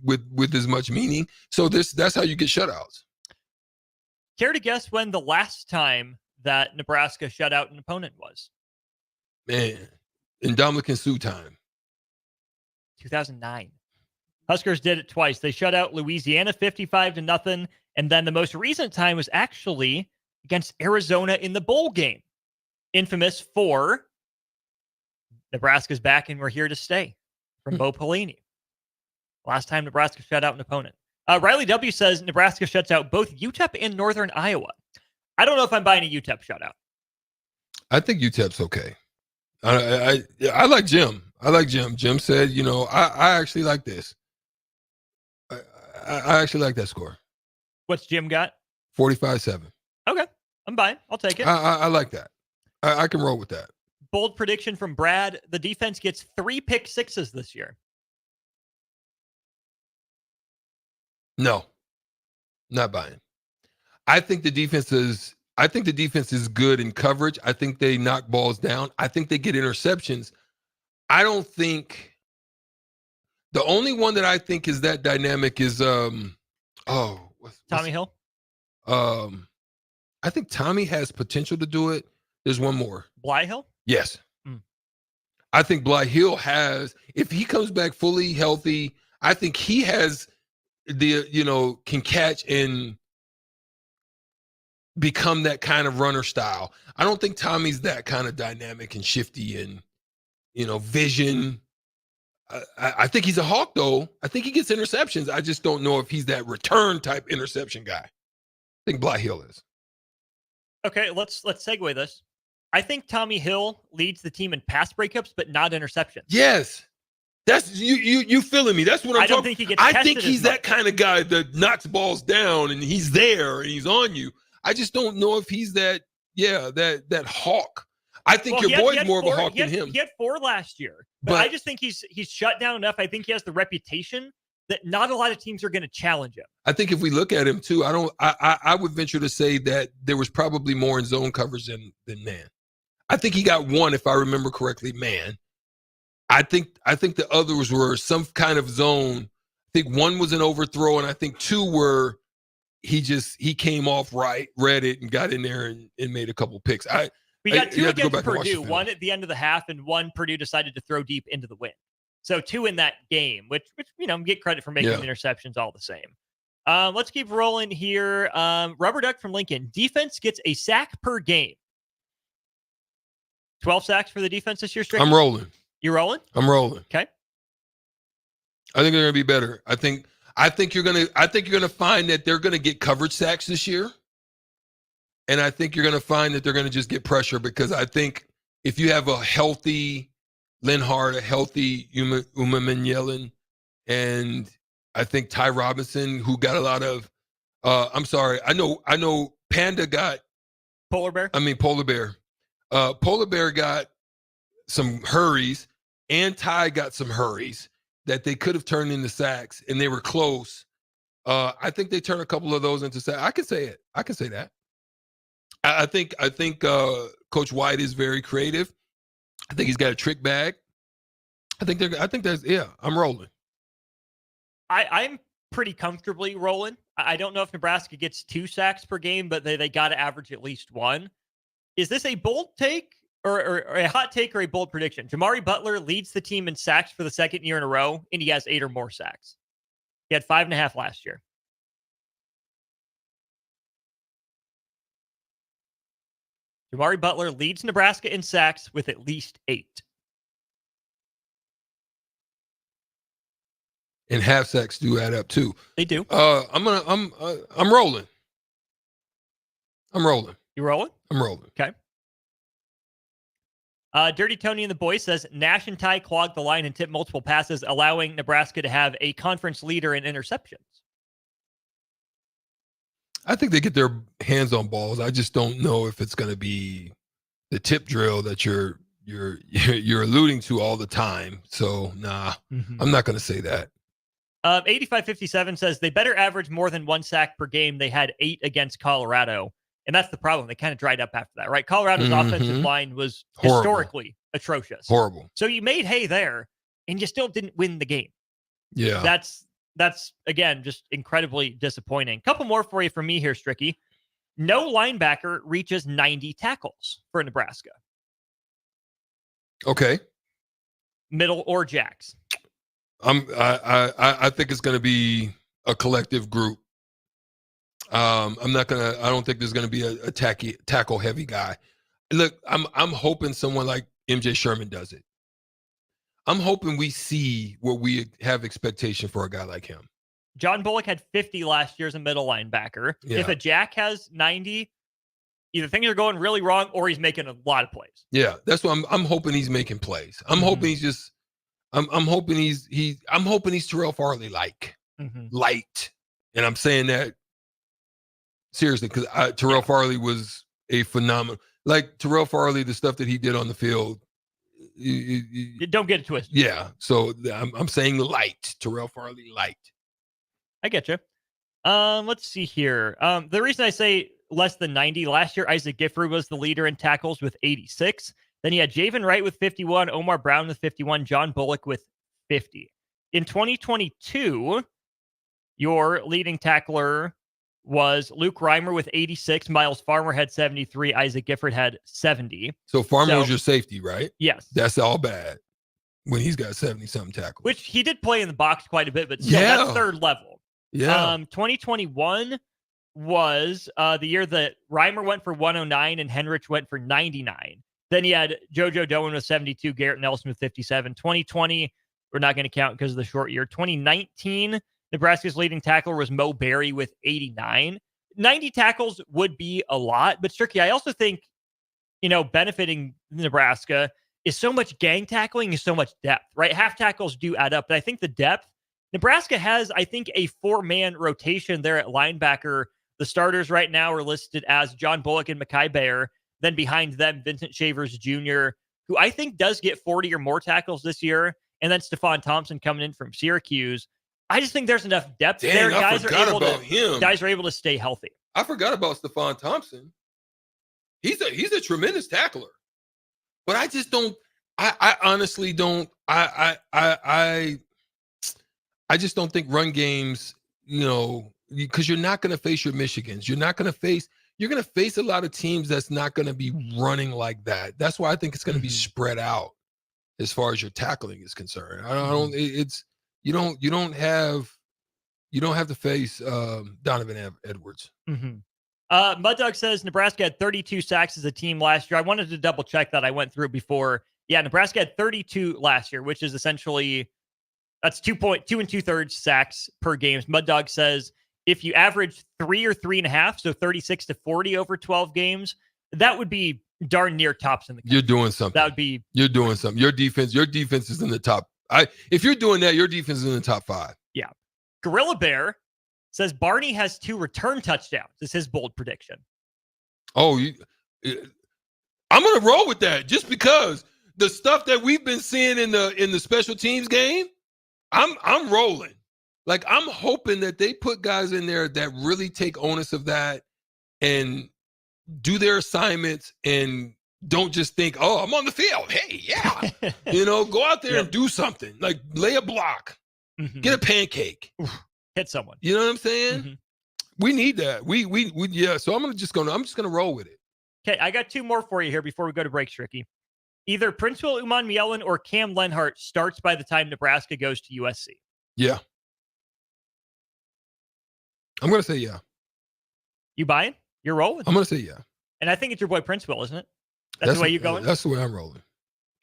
with as much meaning. So that's how you get shutouts. Care to guess when the last time that Nebraska shut out an opponent was? Man, in Dominican Sue time. 2009. Huskers did it twice. They shut out Louisiana 55-0, and then the most recent time was actually against Arizona in the bowl game. Infamous for Nebraska's back and we're here to stay from Bo Pelini. Last time Nebraska shut out an opponent. Riley W. says Nebraska shuts out both UTEP and Northern Iowa. I don't know if I'm buying a UTEP shutout. I think UTEP's okay. I like Jim. I like Jim. Jim said, I actually like this. I actually like that score. What's Jim got? 45-7. Okay. I'm buying. I'll take it. I like that. I can roll with that. Bold prediction from Brad. The defense gets 3 pick sixes this year. No, not buying. I think the defense is good in coverage. I think they knock balls down. I think they get interceptions. I don't think the only one that I think is that dynamic is Tommy Hill. I think Tommy has potential to do it. There's one more. Bly Hill? Yes. I think Bly Hill has, if he comes back fully healthy, I think he has can catch and become that kind of runner style. I don't think Tommy's that kind of dynamic and shifty and, vision. I think he's a hawk, though. I think he gets interceptions. I just don't know if he's that return type interception guy. I think Bly Hill is. Okay, let's segue this. I think Tommy Hill leads the team in pass breakups, but not interceptions. Yes. That's you feeling me. That's what I'm I don't talking. think he gets I think tested he's as that much. kind of guy that knocks balls down and he's there and he's on you. I just don't know if he's that hawk. I think your boy's more of a hawk than him. He had 4 last year. But I just think he's shut down enough. I think he has the reputation that not a lot of teams are going to challenge him. I think if we look at him too, I would venture to say that there was probably more in zone coverage than man. I think he got 1, if I remember correctly, man. I think the others were some kind of zone. I think 1 was an overthrow, and I think 2 were he came off right, read it, and got in there and made a couple picks. We got 2 against Purdue, 1 at the end of the half, and 1 Purdue decided to throw deep into the wind. So 2 in that game, which get credit for making interceptions all the same. Let's keep rolling here. Rubber Duck from Lincoln. Defense gets a sack per game. 12 sacks for the defense this year, Strick? I'm rolling. You rolling? I'm rolling. Okay. I think they're going to be better. I think you're going to find that they're going to get coverage sacks this year. And I think you're going to find that they're going to just get pressure because I think if you have a healthy Linhart, a healthy Umamenyelin, and I think Ty Robinson, who got a lot of I know Panda got Polar Bear. Polar Bear got some hurries, and Ty got some hurries that they could have turned into sacks, and they were close. I think they turn a couple of those into sacks. I can say it. I can say that. I think Coach White is very creative. I think he's got a trick bag. I'm rolling. I'm pretty comfortably rolling. I don't know if Nebraska gets 2 sacks per game, but they got to average at least 1. Is this a bold take or a hot take or a bold prediction? Jamari Butler leads the team in sacks for the 2nd year in a row, and he has 8 or more sacks. He had 5.5 last year. Jamari Butler leads Nebraska in sacks with at least 8. And half sacks do add up too. They do. I'm rolling. I'm rolling. You rolling? I'm rolling. Okay. Dirty Tony and the boys says Nash and Ty clogged the line and tipped multiple passes, allowing Nebraska to have a conference leader in interceptions. I think they get their hands on balls. I just don't know if it's going to be the tip drill that you're alluding to all the time. So I'm not going to say that. 8557 says they better average more than 1 sack per game. They had 8 against Colorado. And that's the problem. They kind of dried up after that, right? Colorado's offensive line was historically atrocious. Horrible. So you made hay there, and you still didn't win the game. Yeah. That's again, just incredibly disappointing. Couple more for you from me here, Stricky. No linebacker reaches 90 tackles for Nebraska. Okay. Middle or jacks. I think it's going to be a collective group. I don't think there's going to be a tackle heavy guy. Look, I'm hoping someone like MJ Sherman does it. I'm hoping we see what we have expectation for a guy like him. John Bullock had 50 last year as a middle linebacker. Yeah. If a jack has 90, either things are going really wrong or he's making a lot of plays. Yeah, that's what I'm hoping he's making plays. I'm hoping he's just I'm hoping I'm hoping he's Terrell Farley light. And I'm saying that seriously because Terrell Farley was a phenomenal. Like Terrell Farley, the stuff that he did on the field. You don't get it twisted. Yeah, so I'm saying light. Terrell Farley light. I get you. Let's see here. The reason I say less than 90, last year Isaac Gifford was the leader in tackles with 86. Then you had Javen Wright with 51, Omar Brown with 51, John Bullock with 50. In 2022, your leading tackler was Luke Reimer with 86, Miles Farmer had 73, Isaac Gifford had 70. So Farmer was your safety, right? Yes. That's all bad when he's got 70-something tackles. Which he did play in the box quite a bit, but still, that's third level. Yeah. 2021 was the year that Reimer went for 109 and Henrich went for 99. Then you had JoJo Doan with 72, Garrett Nelson with 57. 2020, we're not going to count because of the short year. 2019, Nebraska's leading tackler was Mo Berry with 89. 90 tackles would be a lot, but Stricky, I also think, benefiting Nebraska is so much gang tackling and so much depth, right? Half tackles do add up, but I think the depth, Nebraska has, I think, a 4-man rotation there at linebacker. The starters right now are listed as John Bullock and Mekhi Bear. Then behind them, Vincent Shavers Jr., who I think does get 40 or more tackles this year. And then Stephon Thompson coming in from Syracuse. I just think there's enough depth there. Guys are able to stay healthy. I forgot about Stephon Thompson. He's a tremendous tackler. But I just don't, I honestly don't, I just don't think run games, because you're not going to face your Michigans. You're going to face a lot of teams that's not going to be running like that. That's why I think it's going to be spread out as far as your tackling is concerned. You don't have to face Donovan Edwards. Mud Dog says Nebraska had 32 sacks as a team last year. I wanted to double check that. I went through it before. Yeah, Nebraska had 32 last year, which is essentially that's 2 2/3 sacks per game. Mud Dog says if you average 3 or 3.5, so 36 to 40 over 12 games, that would be darn near tops in the country. You're doing something. You're doing something. Your defense is in the top. If you're doing that, your defense is in the top 5. Yeah. Gorilla Bear says Barney has 2 return touchdowns. Is his bold prediction. Oh, I'm going to roll with that just because the stuff that we've been seeing in the special teams game, I'm rolling. Like, I'm hoping that they put guys in there that really take onus of that and do their assignments and don't just think, oh, I'm on the field. Hey, yeah. Go out there and do something. Like, lay a block. Get a pancake. Hit someone. You know what I'm saying? We need that. We so I'm just gonna roll with it. Okay, I got 2 more for you here before we go to break, Stricky. Either Princewill Umanmielen or Cam Lenhart starts by the time Nebraska goes to USC. Yeah. I'm going to say yeah. You buying? You're rolling? I'm going to say yeah. And I think it's your boy Princewill, isn't it? That's the way you're going? That's the way I'm rolling.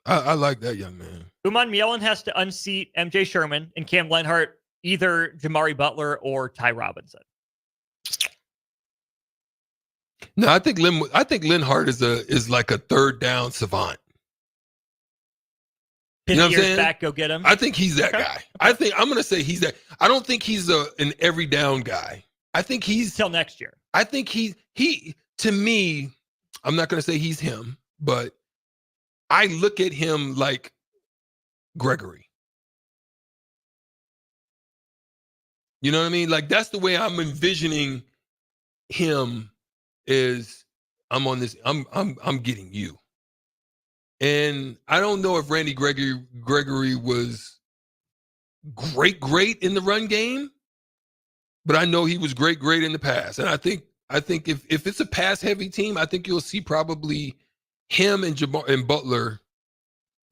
I like that young man. Umanmielen has to unseat MJ Sherman and Cam Lenhart, either Jamari Butler or Ty Robinson. No, I think Lenhart is like a third down savant. You know what I'm saying? Back, go get him. I think he's that guy. I'm going to say he's that. I don't think he's an every down guy. I think he's till next year. I think he to me, I'm not going to say he's him, but I look at him like Gregory. You know what I mean? Like, that's the way I'm envisioning him. Is I'm getting you. And I don't know if Randy Gregory was great in the run game, but I know he was great in the pass. And I think if it's a pass heavy team, I think you'll see probably him and Butler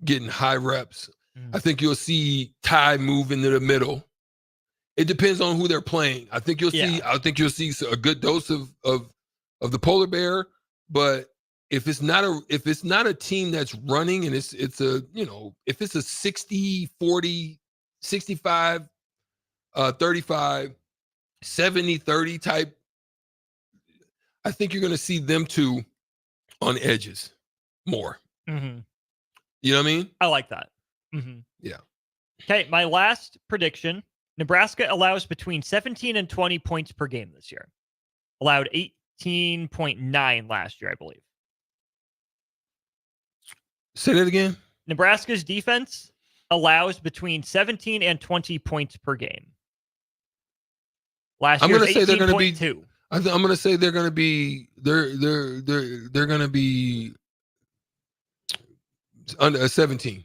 getting high reps. I think you'll see Ty move into the middle. It depends on who they're playing. I think you'll see a good dose of the polar bear, but if it's not a team that's running and it's a, if it's a 60, 40, 65, 35, 70, 30 type, I think you're going to see them two on edges more. Mm-hmm. You know what I mean? I like that. Mm-hmm. Yeah. Okay, my last prediction. Nebraska allows between 17 and 20 points per game this year. Allowed 18.9 last year, I believe. Say that again. Nebraska's defense allows between 17 and 20 points per game. Last year, say they're going to be 18.2. I'm going to say they're going to be they're going to be under a 17.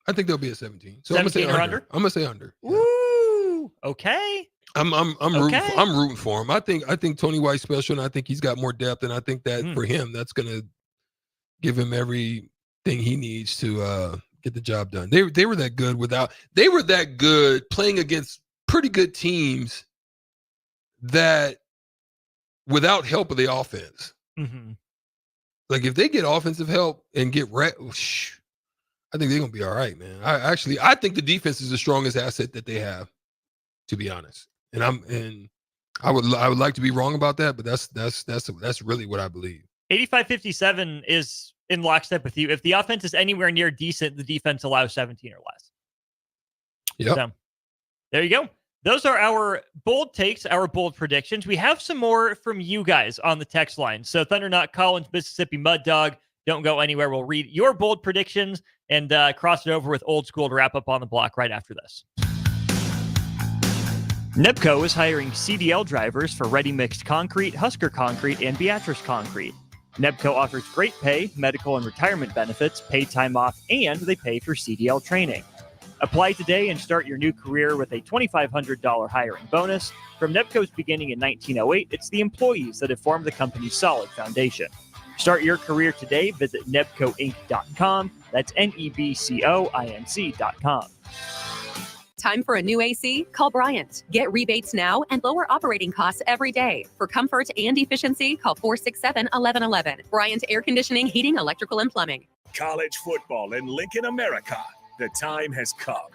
I think they'll be at 17. So 17 I'm going to say under. I'm going to say under. Woo! Okay. I'm rooting for him. I think Tony White's special, and I think he's got more depth, and I think that for him, that's going to give him everything he needs to get the job done. They were that good they were that good playing against pretty good teams that without help of the offense. Mm-hmm. Like if they get offensive help and get I think they're gonna be all right, man. I think the defense is the strongest asset that they have, to be honest. And I would like to be wrong about that, but that's really what I believe. 85-57 is in lockstep with you. If the offense is anywhere near decent, the defense allows 17 or less. Yeah. So there you go. Those are our bold takes, our bold predictions. We have some more from you guys on the text line. So Thunderknot, Collins, Mississippi Mud Dog, don't go anywhere. We'll read your bold predictions and cross it over with Old School to wrap up on the block right after this. Nebco is hiring CDL drivers for Ready Mixed Concrete, Husker Concrete, and Beatrice Concrete. Nebco offers great pay, medical and retirement benefits, paid time off, and they pay for CDL training. Apply today and start your new career with a $2,500 hiring bonus. From Nebco's beginning in 1908, it's the employees that have formed the company's solid foundation. Start your career today. Visit nebcoinc.com. That's NEBCOINC.com. Time for a new AC? Call Bryant. Get rebates now and lower operating costs every day. For comfort and efficiency, call 467-1111. Bryant Air Conditioning, Heating, Electrical, and Plumbing. College football in Lincoln, America. The time has come.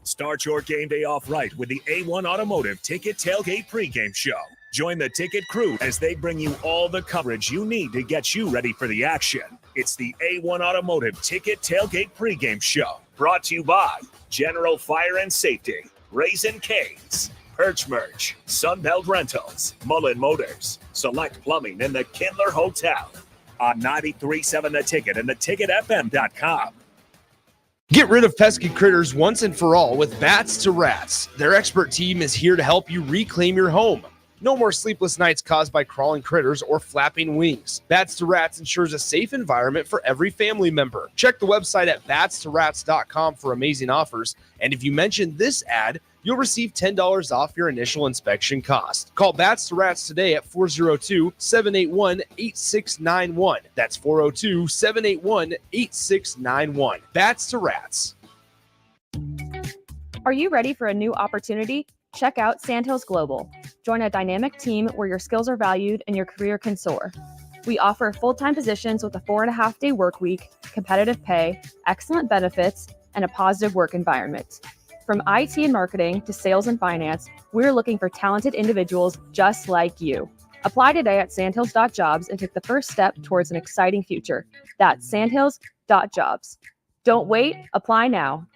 Start your game day off right with the A1 Automotive Ticket Tailgate pregame show. Join the ticket crew as they bring you all the coverage you need to get you ready for the action. It's the A1 Automotive Ticket Tailgate pregame show. Brought to you by General Fire and Safety, Raisin Canes, Perch Merch, Sunbelt Rentals, Mullen Motors, Select Plumbing, and the Kindler Hotel. On 93.7 The Ticket and theticketfm.com. Get rid of pesky critters once and for all with Bats to Rats. Their expert team is here to help you reclaim your home. No more sleepless nights caused by crawling critters or flapping wings. Bats to Rats ensures a safe environment for every family member. Check the website at batstoRats.com for amazing offers. And if you mention this ad, you'll receive $10 off your initial inspection cost. Call Bats to Rats today at 402-781-8691. That's 402-781-8691. Bats to Rats. Are you ready for a new opportunity? Check out Sandhills Global. Join a dynamic team where your skills are valued and your career can soar. We offer full-time positions with a 4.5-day work week, competitive pay, excellent benefits, and a positive work environment. From IT and marketing to sales and finance, we're looking for talented individuals just like you. Apply today at sandhills.jobs and take the first step towards an exciting future. That's sandhills.jobs. Don't wait, apply now.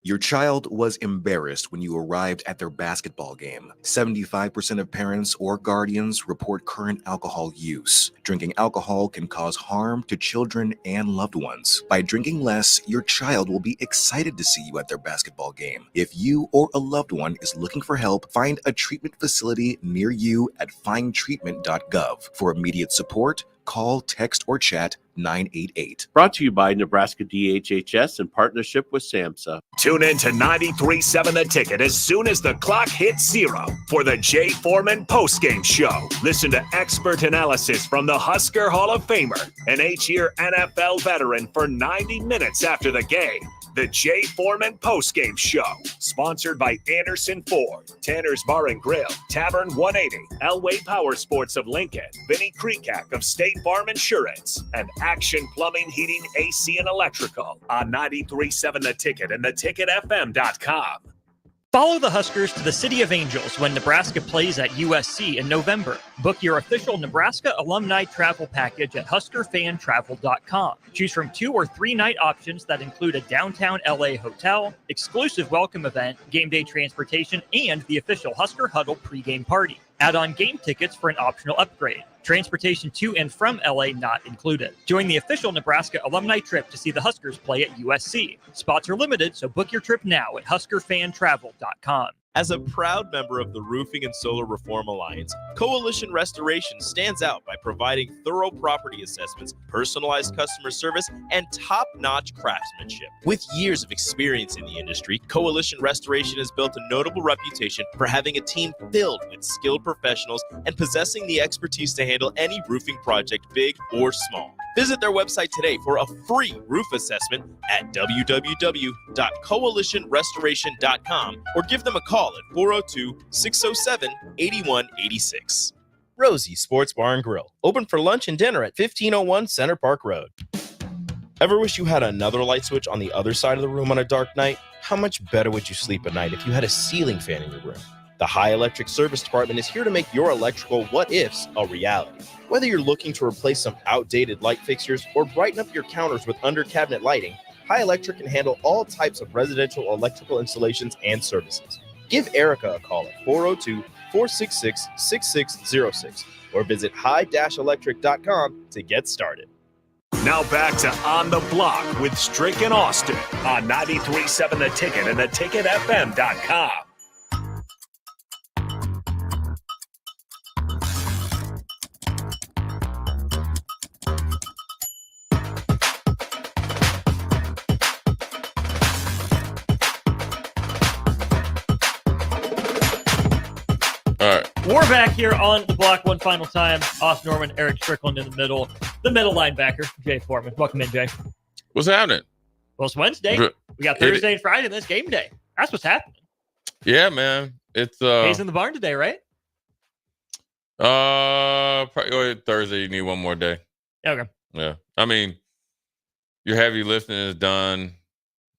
Your child was embarrassed when you arrived at their basketball game. 75% of parents or guardians report current alcohol use. Drinking alcohol can cause harm to children and loved ones. By drinking less, your child will be excited to see you at their basketball game. If you or a loved one is looking for help, find a treatment facility near you at findtreatment.gov. For immediate support, call, text, or chat 988. Brought to you by Nebraska DHHS in partnership with SAMHSA. Tune in to 93.7 The Ticket as soon as the clock hits 0 for the Jay Foreman postgame show. Listen to expert analysis from the Husker Hall of Famer, an 8-year NFL veteran, for 90 minutes after the game. The Jay Foreman postgame show, sponsored by Anderson Ford, Tanner's Bar and Grill, Tavern 180, Elway Power Sports of Lincoln, Vinnie Kreekak of State Farm Insurance, and Action Plumbing, Heating, AC, and Electrical on 93.7 The Ticket and theticketfm.com. Follow the Huskers to the City of Angels when Nebraska plays at USC in November. Book your official Nebraska alumni travel package at huskerfantravel.com. Choose from 2 or 3 night options that include a downtown LA hotel, exclusive welcome event, game day transportation, and the official Husker Huddle pregame party. Add on game tickets for an optional upgrade. Transportation to and from LA not included. Join the official Nebraska alumni trip to see the Huskers play at USC. Spots are limited, so book your trip now at huskerfantravel.com. As a proud member of the Roofing and Solar Reform Alliance, Coalition Restoration stands out by providing thorough property assessments, personalized customer service, and top-notch craftsmanship. With years of experience in the industry, Coalition Restoration has built a notable reputation for having a team filled with skilled professionals and possessing the expertise to handle any roofing project, big or small. Visit their website today for a free roof assessment at www.coalitionrestoration.com or give them a call at 402-607-8186. Rosie Sports Bar and Grill, open for lunch and dinner at 1501 Center Park Road. Ever wish you had another light switch on the other side of the room on a dark night? How much better would you sleep at night if you had a ceiling fan in your room? The High Electric Service Department is here to make your electrical what-ifs a reality. Whether you're looking to replace some outdated light fixtures or brighten up your counters with under-cabinet lighting, High Electric can handle all types of residential electrical installations and services. Give Erica a call at 402-466-6606 or visit high-electric.com to get started. Now back to On the Block with Strick and Austin on 93.7 The Ticket and theticketfm.com. We're back here on the block one final time. Austin Norman, Eric Strickland in the middle linebacker, Jay Foreman. Welcome in, Jay. What's happening? Well, it's Wednesday. We got Thursday and Friday, and then it's game day. That's what's happening. Yeah, man. It's Hayes in the barn today, right? Probably Thursday. You need one more day. Okay. Yeah. I mean, your heavy lifting is done.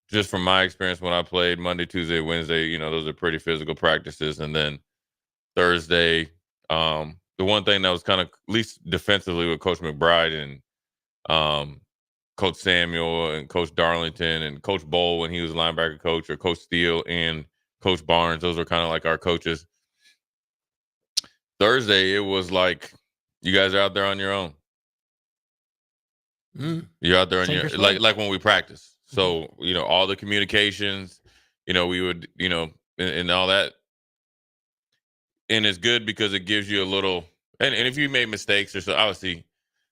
Just from my experience when I played Monday, Tuesday, Wednesday, those are pretty physical practices, and then Thursday, the one thing that was kind of, at least defensively, with Coach McBride and Coach Samuel and Coach Darlington and Coach Bowl when he was linebacker coach, or Coach Steele and Coach Barnes, those were kind of like our coaches. Thursday, it was like, you guys are out there on your own. You're out there on your, like when we practice. So, all the communications, we would, and all that. And it's good because it gives you a little, and if you made mistakes or so, obviously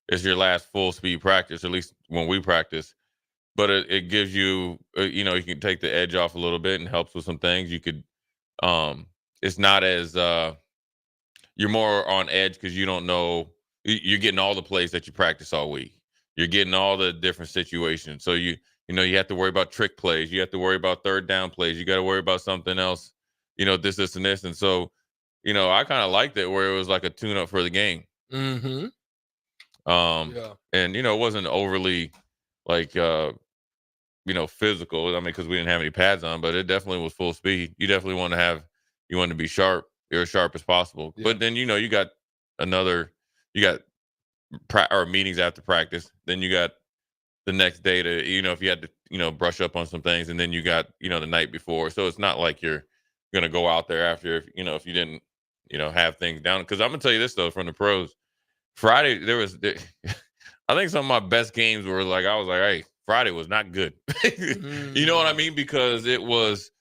it's your last full speed practice, at least when we practice, but it gives you, you can take the edge off a little bit and helps with some things. You could, it's not as, you're more on edge because you don't know, you're getting all the plays that you practice all week. You're getting all the different situations. So you have to worry about trick plays. You have to worry about third down plays. You got to worry about something else, this and this. And so, I kind of liked it where it was like a tune-up for the game. Mm-hmm. And, it wasn't overly, like, physical. I mean, because we didn't have any pads on, but it definitely was full speed. You definitely want to be sharp. You're as sharp as possible. Yeah. But then, you got meetings after practice. Then you got the next day to, if you had to, brush up on some things. And then you got, the night before. So it's not like you're going to go out there after, if you didn't, have things down. Because I'm going to tell you this, though, from the pros. Friday, I think some of my best games were like, I was like, hey, Friday was not good. You know what I mean? Because it was,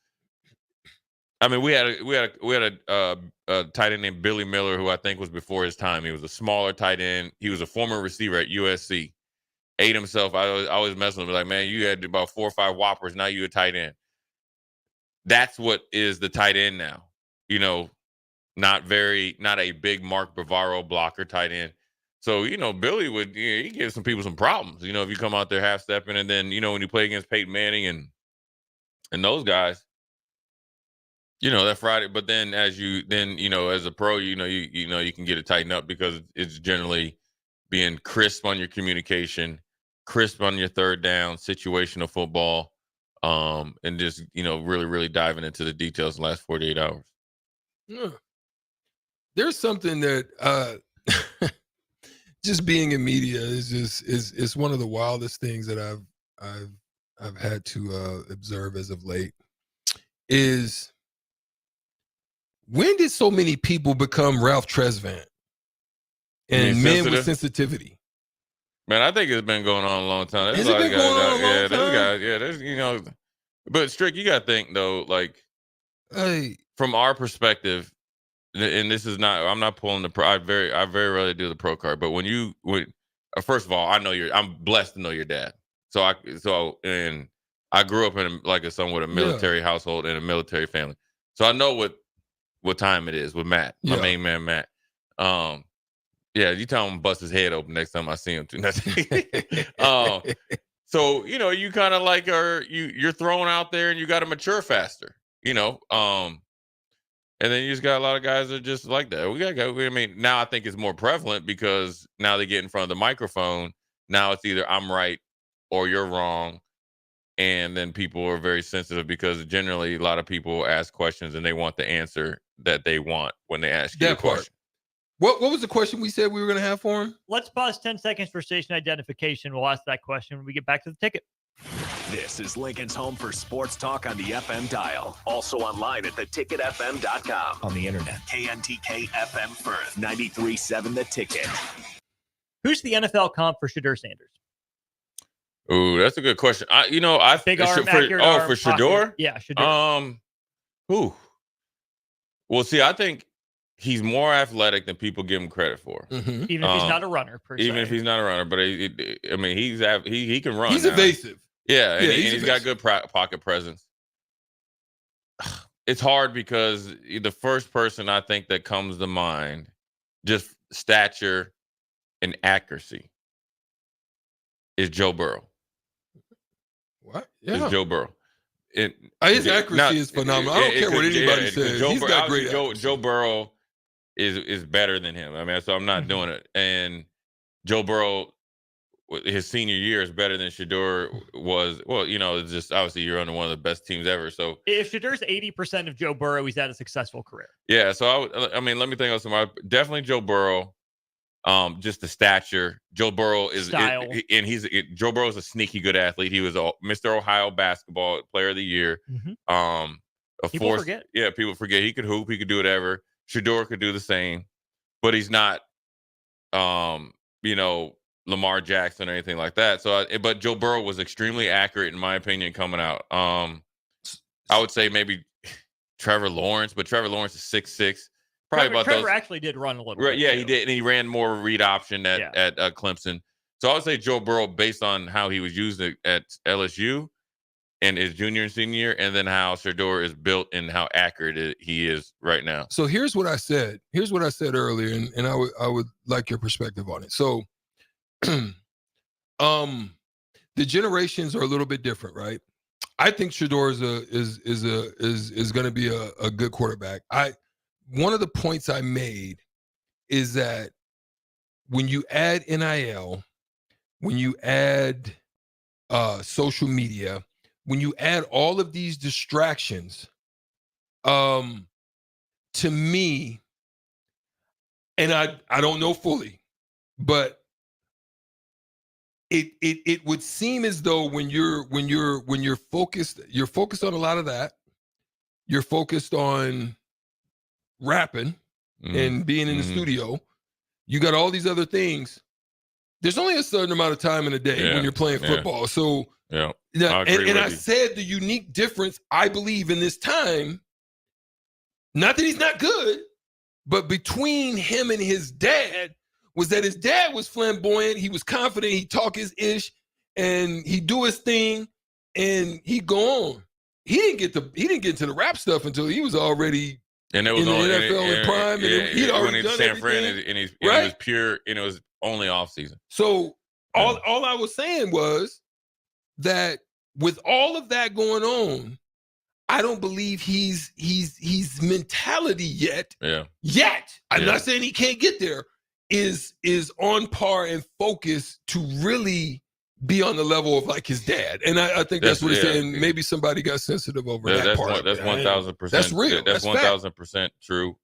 I mean, we had a tight end named Billy Miller, who I think was before his time. He was a smaller tight end. He was a former receiver at USC. Ate himself. I always mess with him. Like, man, you had about 4 or 5 whoppers. Now you're a tight end. That's what is the tight end now. Not a big Mark Bavaro blocker tight end. So, Billy would, he gives some people some problems, if you come out there half stepping, and then, when you play against Peyton Manning and those guys, that Friday, but then as a pro, you can get it tightened up because it's generally being crisp on your communication, crisp on your third down, situational football, and just really, really diving into the details in the last 48 hours. Yeah. There's something that just being in media is one of the wildest things that I've had to observe as of late. Is when did so many people become Ralph Tresvant and men with sensitivity? Man, I think it's been going on a long time. Has it been going on a long time? There's but Strick, you got to think though, like, from our perspective, and this is not, I'm not pulling the pro. I very rarely do the pro card, but when first of all, I'm blessed to know your dad. And I grew up in like somewhat a military household and a military family, so I know what time it is with Matt, my main man Matt. Yeah, you tell him to bust his head open next time I see him too. So you kind of like you're thrown out there and you got to mature faster, and then you just got a lot of guys that are just like that. We got to go. I mean, now I think it's more prevalent because now they get in front of the microphone. Now it's either I'm right or you're wrong. And then people are very sensitive because generally a lot of people ask questions and they want the answer that they want when they ask you a question. What was the question we said we were going to have for him? Let's pause 10 seconds for station identification. We'll ask that question when we get back to the ticket. This is Lincoln's home for sports talk on the FM dial. Also online at theticketfm.com. On the internet, KNTK FM Firth, 93.7 The Ticket. Who's the NFL comp for Shedeur Sanders? Ooh, that's a good question. Big arm, accurate arm, for Shedeur? Yeah, Shedeur. Who? Well, see, I think he's more athletic than people give him credit for. Mm-hmm. Even if he's not a runner, per se. Even if he's not a runner, but he can run. He's now. evasive. Yeah, and he's got good pocket presence. It's hard because the first person I think that comes to mind, just stature and accuracy, is Joe Burrow. What? Yeah. Is Joe Burrow. His accuracy is phenomenal. I don't care what anybody says. He's got great accuracy. Joe Burrow is better than him. I mean, so I'm not doing it. And Joe Burrow, his senior year is better than Shedeur was. Well, it's just obviously you're under one of the best teams ever. So if Shedeur's 80% of Joe Burrow, he's had a successful career. Yeah. So let me think of some. Definitely Joe Burrow. Just the stature. Joe Burrow Style. Joe Burrow is a sneaky good athlete. He was Mr. Ohio basketball player of the year. Mm-hmm. People forget. Yeah, people forget he could hoop. He could do whatever. Shedeur could do the same, but he's not, Lamar Jackson or anything like that. So, but Joe Burrow was extremely accurate in my opinion coming out. I would say maybe Trevor Lawrence, but Trevor Lawrence is 6'6". Trevor actually did run a little bit. Yeah, too. he did, and he ran more read option at Clemson. So I would say Joe Burrow, based on how he was used at LSU and his junior and senior year, and then how Shedeur is built and how accurate he is right now. So here's what I said. Here's what I said earlier, and I would like your perspective on it. So, the generations are a little bit different, right? I think Shedeur is going to be a good quarterback. One of the points I made is that when you add NIL, when you add social media, when you add all of these distractions, to me, and I don't know fully, but it would seem as though when you're focused on a lot of that, you're focused on rapping and being in the studio, you got all these other things. There's only a certain amount of time in a day when you're playing football. So I said the unique difference I believe in this time, not that he's not good, but between him and his dad was that his dad was flamboyant, he was confident, he talk his ish, and he do his thing, and he go on. He didn't get to the rap stuff until he was already and it was in the NFL in prime, and he'd already done San Fran, everything. and it was pure, and it was only off season. So all I was saying was that with all of that going on, I don't believe he's mentality yet. I'm not saying he can't get there. Is on par and focused to really be on the level of like his dad. And I think that's what he's saying. Maybe somebody got sensitive over that part. That's 1,000%. That's real. That's 1,000% true.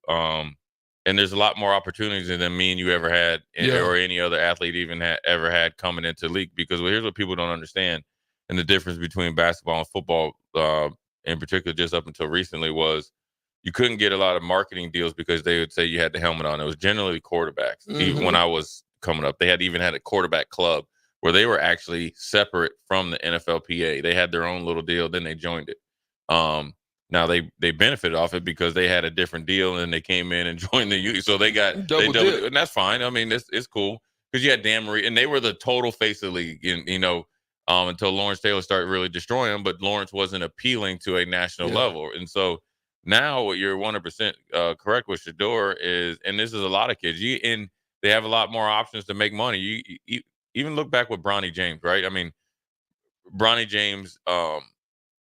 And there's a lot more opportunities than me and you ever had, or any other athlete even ever had coming into the league. Because here's what people don't understand, and the difference between basketball and football, in particular, just up until recently, was you couldn't get a lot of marketing deals because they would say you had the helmet on. It was generally quarterbacks. Even when I was coming up, they had a quarterback club where they were actually separate from the NFLPA. They had their own little deal, then they joined it. Now they benefited off it because they had a different deal and they came in and joined the youth. So they got double, and that's fine. I mean, it's cool because you had Dan Marie, and they were the total face of the league. Until Lawrence Taylor started really destroying them, but Lawrence wasn't appealing to a national level. And so now you're 100% correct with Shedeur is, and this is a lot of kids. And they have a lot more options to make money. You even look back with Bronny James, right? I mean, Bronny James.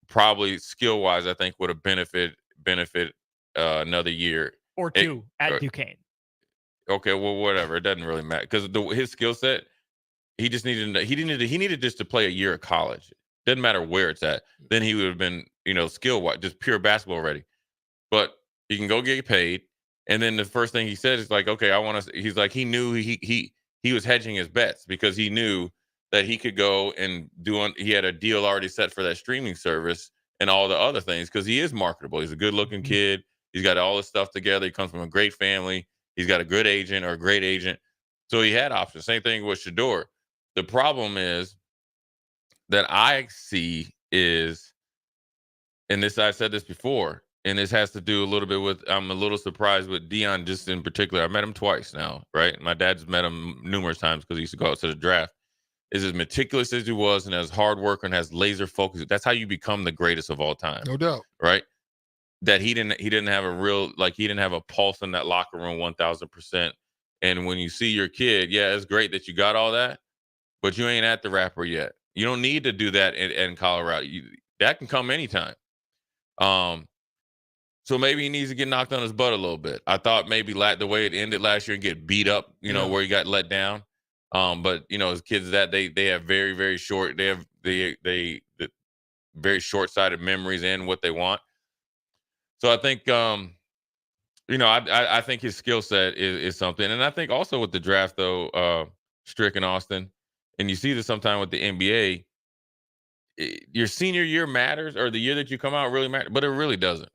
Probably skill wise, I think would have benefit another year or two at Duquesne. Okay, well, whatever. It doesn't really matter because his skill set, he needed just to play a year of college. Doesn't matter where it's at. Then he would have been, skill wise, just pure basketball ready. But he can go get paid, and then the first thing he said is like, okay, I want to. He's like, he knew he was hedging his bets because he knew that he could go and he had a deal already set for that streaming service and all the other things because he is marketable. He's a good looking kid. He's got all this stuff together. He comes from a great family. He's got a good agent or a great agent. So he had options. Same thing with Shedeur. The problem is that I see is, and this, I said this before, and this has to do a little bit with, I'm a little surprised with Deion just in particular. I met him twice now, right? My dad's met him numerous times because he used to go out to the draft. Is as meticulous as he was and as hard worker and has laser focus. That's how you become the greatest of all time. No doubt. Right? That he didn't have he didn't have a pulse in that locker room 1,000%. And when you see your kid, it's great that you got all that, but you ain't at the rapper yet. You don't need to do that in Colorado. That can come anytime. So maybe he needs to get knocked on his butt a little bit. I thought maybe the way it ended last year and get beat up, where he got let down. But as kids that they have very, very short, they have the very short-sighted memories and what they want. So I think I think his skill set is something. And I think also with the draft though, Strick and Austin, and you see this sometime with the NBA, your senior year matters, or the year that you come out really matters, but it really doesn't.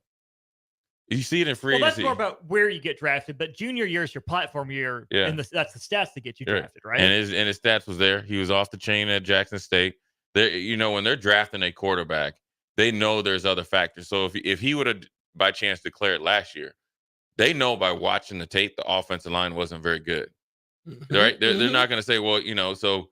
You see it in free agency. Well, that's more about where you get drafted, but junior year is your platform year, and that's the stats that get you drafted, right? And his stats was there. He was off the chain at Jackson State. When they're drafting a quarterback, they know there's other factors. So if he would have by chance declared last year, they know by watching the tape the offensive line wasn't very good, right? They're not going to say, well, So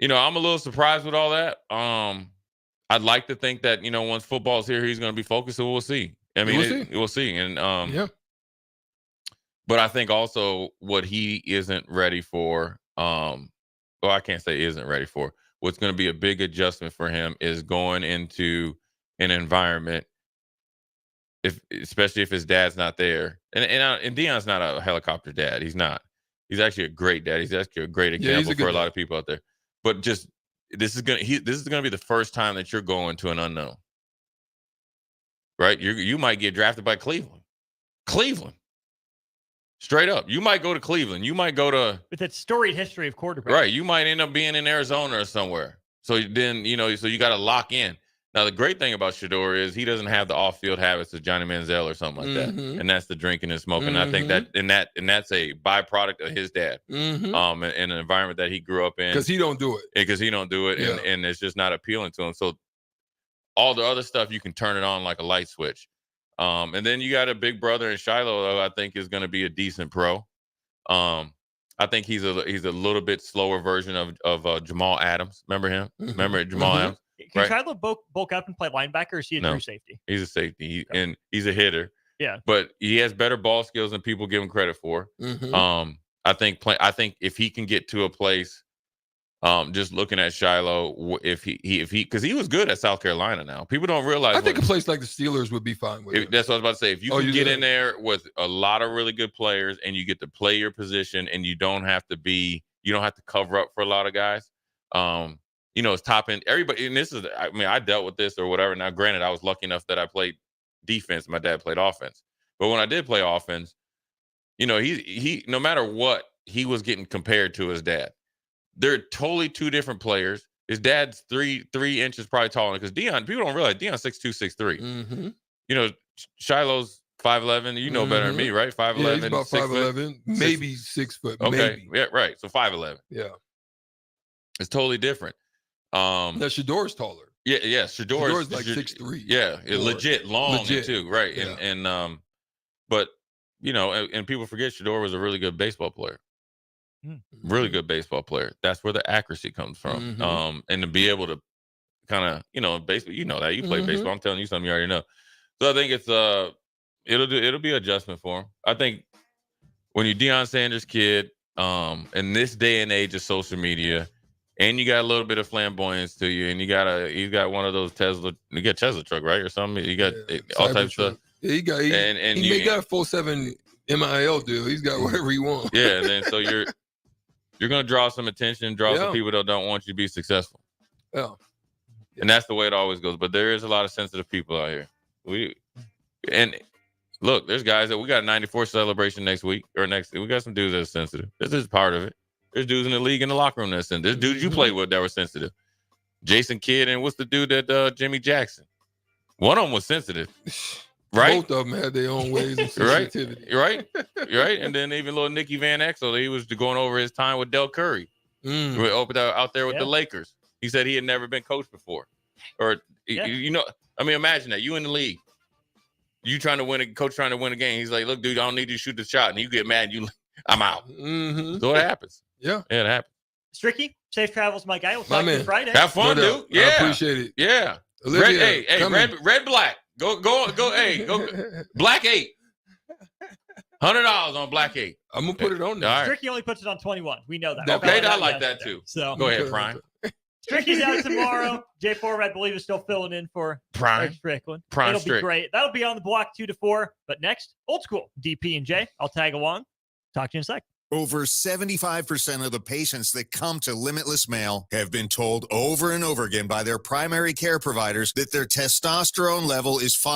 I'm a little surprised with all that. I'd like to think that once football's here, he's going to be focused. So we'll see. I mean, we'll see. And but I think also what he isn't ready for, I can't say isn't ready for. What's going to be a big adjustment for him is going into an environment, especially if his dad's not there. And Deion's not a helicopter dad. He's not. He's actually a great dad. He's actually a great example for a lot of people out there. But just this is gonna be the first time that you're going to an unknown. Right? You might get drafted by Cleveland. Straight up. You might go to Cleveland. You might go to... With that storied history of quarterbacks. Right. You might end up being in Arizona or somewhere. So then, so you got to lock in. Now, the great thing about Shedeur is he doesn't have the off-field habits of Johnny Manziel or something like that. And that's the drinking and smoking. I think that that's a byproduct of his dad. In an environment that he grew up in. Because he don't do it. And it's just not appealing to him. So all the other stuff, you can turn it on like a light switch. And then you got a big brother in Shiloh, though, I think is going to be a decent pro. I think he's a little bit slower version of Jamal Adams. Remember him? Remember Jamal Adams? Can Shiloh bulk up and play linebacker, or is he a true safety? He's a safety, and he's a hitter. Yeah. But he has better ball skills than people give him credit for. I think if he can get to a place, just looking at Shiloh, if he because he was good at South Carolina. Now people don't realize. I think a place like the Steelers would be fine with it. That's what I was about to say. If you can get in there with a lot of really good players and you get to play your position and you don't have to cover up for a lot of guys. It's top end. Everybody, and I dealt with this or whatever. Now, granted, I was lucky enough that I played defense. My dad played offense. But when I did play offense, he no matter what, he was getting compared to his dad. They're totally two different players. His dad's three inches probably taller because Deion. People don't realize Deion's 6'2", 6'3". Mm-hmm. Shiloh's 5'11". You know better than me, right? 5'11". Yeah, he's about 5'11", maybe 6 foot. Okay, Maybe. yeah, right. So 5'11". Yeah, it's totally different. Now Shador's taller. Yeah. Shador's like 6'3". Yeah, legit long too, right? Yeah. And but and people forget Shador was a really good baseball player. Really good baseball player. That's where the accuracy comes from. And to be able to kind of, baseball, that you play baseball. I'm telling you something you already know. So I think it's it'll be adjustment for him. I think when you're Deion Sanders' kid, in this day and age of social media, and you got a little bit of flamboyance to you, and you got one of those Tesla truck, right, or something. You got all types of stuff. Yeah, he got a 4.7 MIL deal. He's got whatever he wants. Yeah, and then so you're gonna draw some attention, some people that don't want you to be successful. Yeah. And that's the way it always goes. But there is a lot of sensitive people out here. Look, there's guys that we got a 94 celebration next week. We got some dudes that are sensitive. This is part of it. There's dudes in the league in the locker room that's sensitive. There's dudes you played with that were sensitive. Jason Kidd and what's the dude that Jimmy Jackson? One of them was sensitive. Right? Both of them had their own ways of sensitivity. Right. And then even little Nicky Van Exel, he was going over his time with Del Curry. Out there with the Lakers. He said he had never been coached before. Or, imagine that. You in the league. You trying to win coach trying to win a game. He's like, look, dude, I don't need you to shoot the shot. And you get mad. I'm out. So it happens. Yeah, it happens. Stricky, safe travels, my guy. We'll talk to you Friday. Have fun, dude. Yeah. I appreciate it. Yeah. Olivia, red, black. Go. Hey, go. Black 8. $100 on Black 8. I'm gonna put it on there. Right. Stricky only puts it on 21. We know that. Okay, I like that too. So go ahead, Prime. Stricky's out tomorrow. J4, I believe, is still filling in for Prime Strickland. Prime It'll Strick. be great. That'll be on the block 2 to 4. But next, old school DP and J. I'll tag along. Talk to you in a sec. Over 75% of the patients that come to Limitless Male have been told over and over again by their primary care providers that their testosterone level is fine.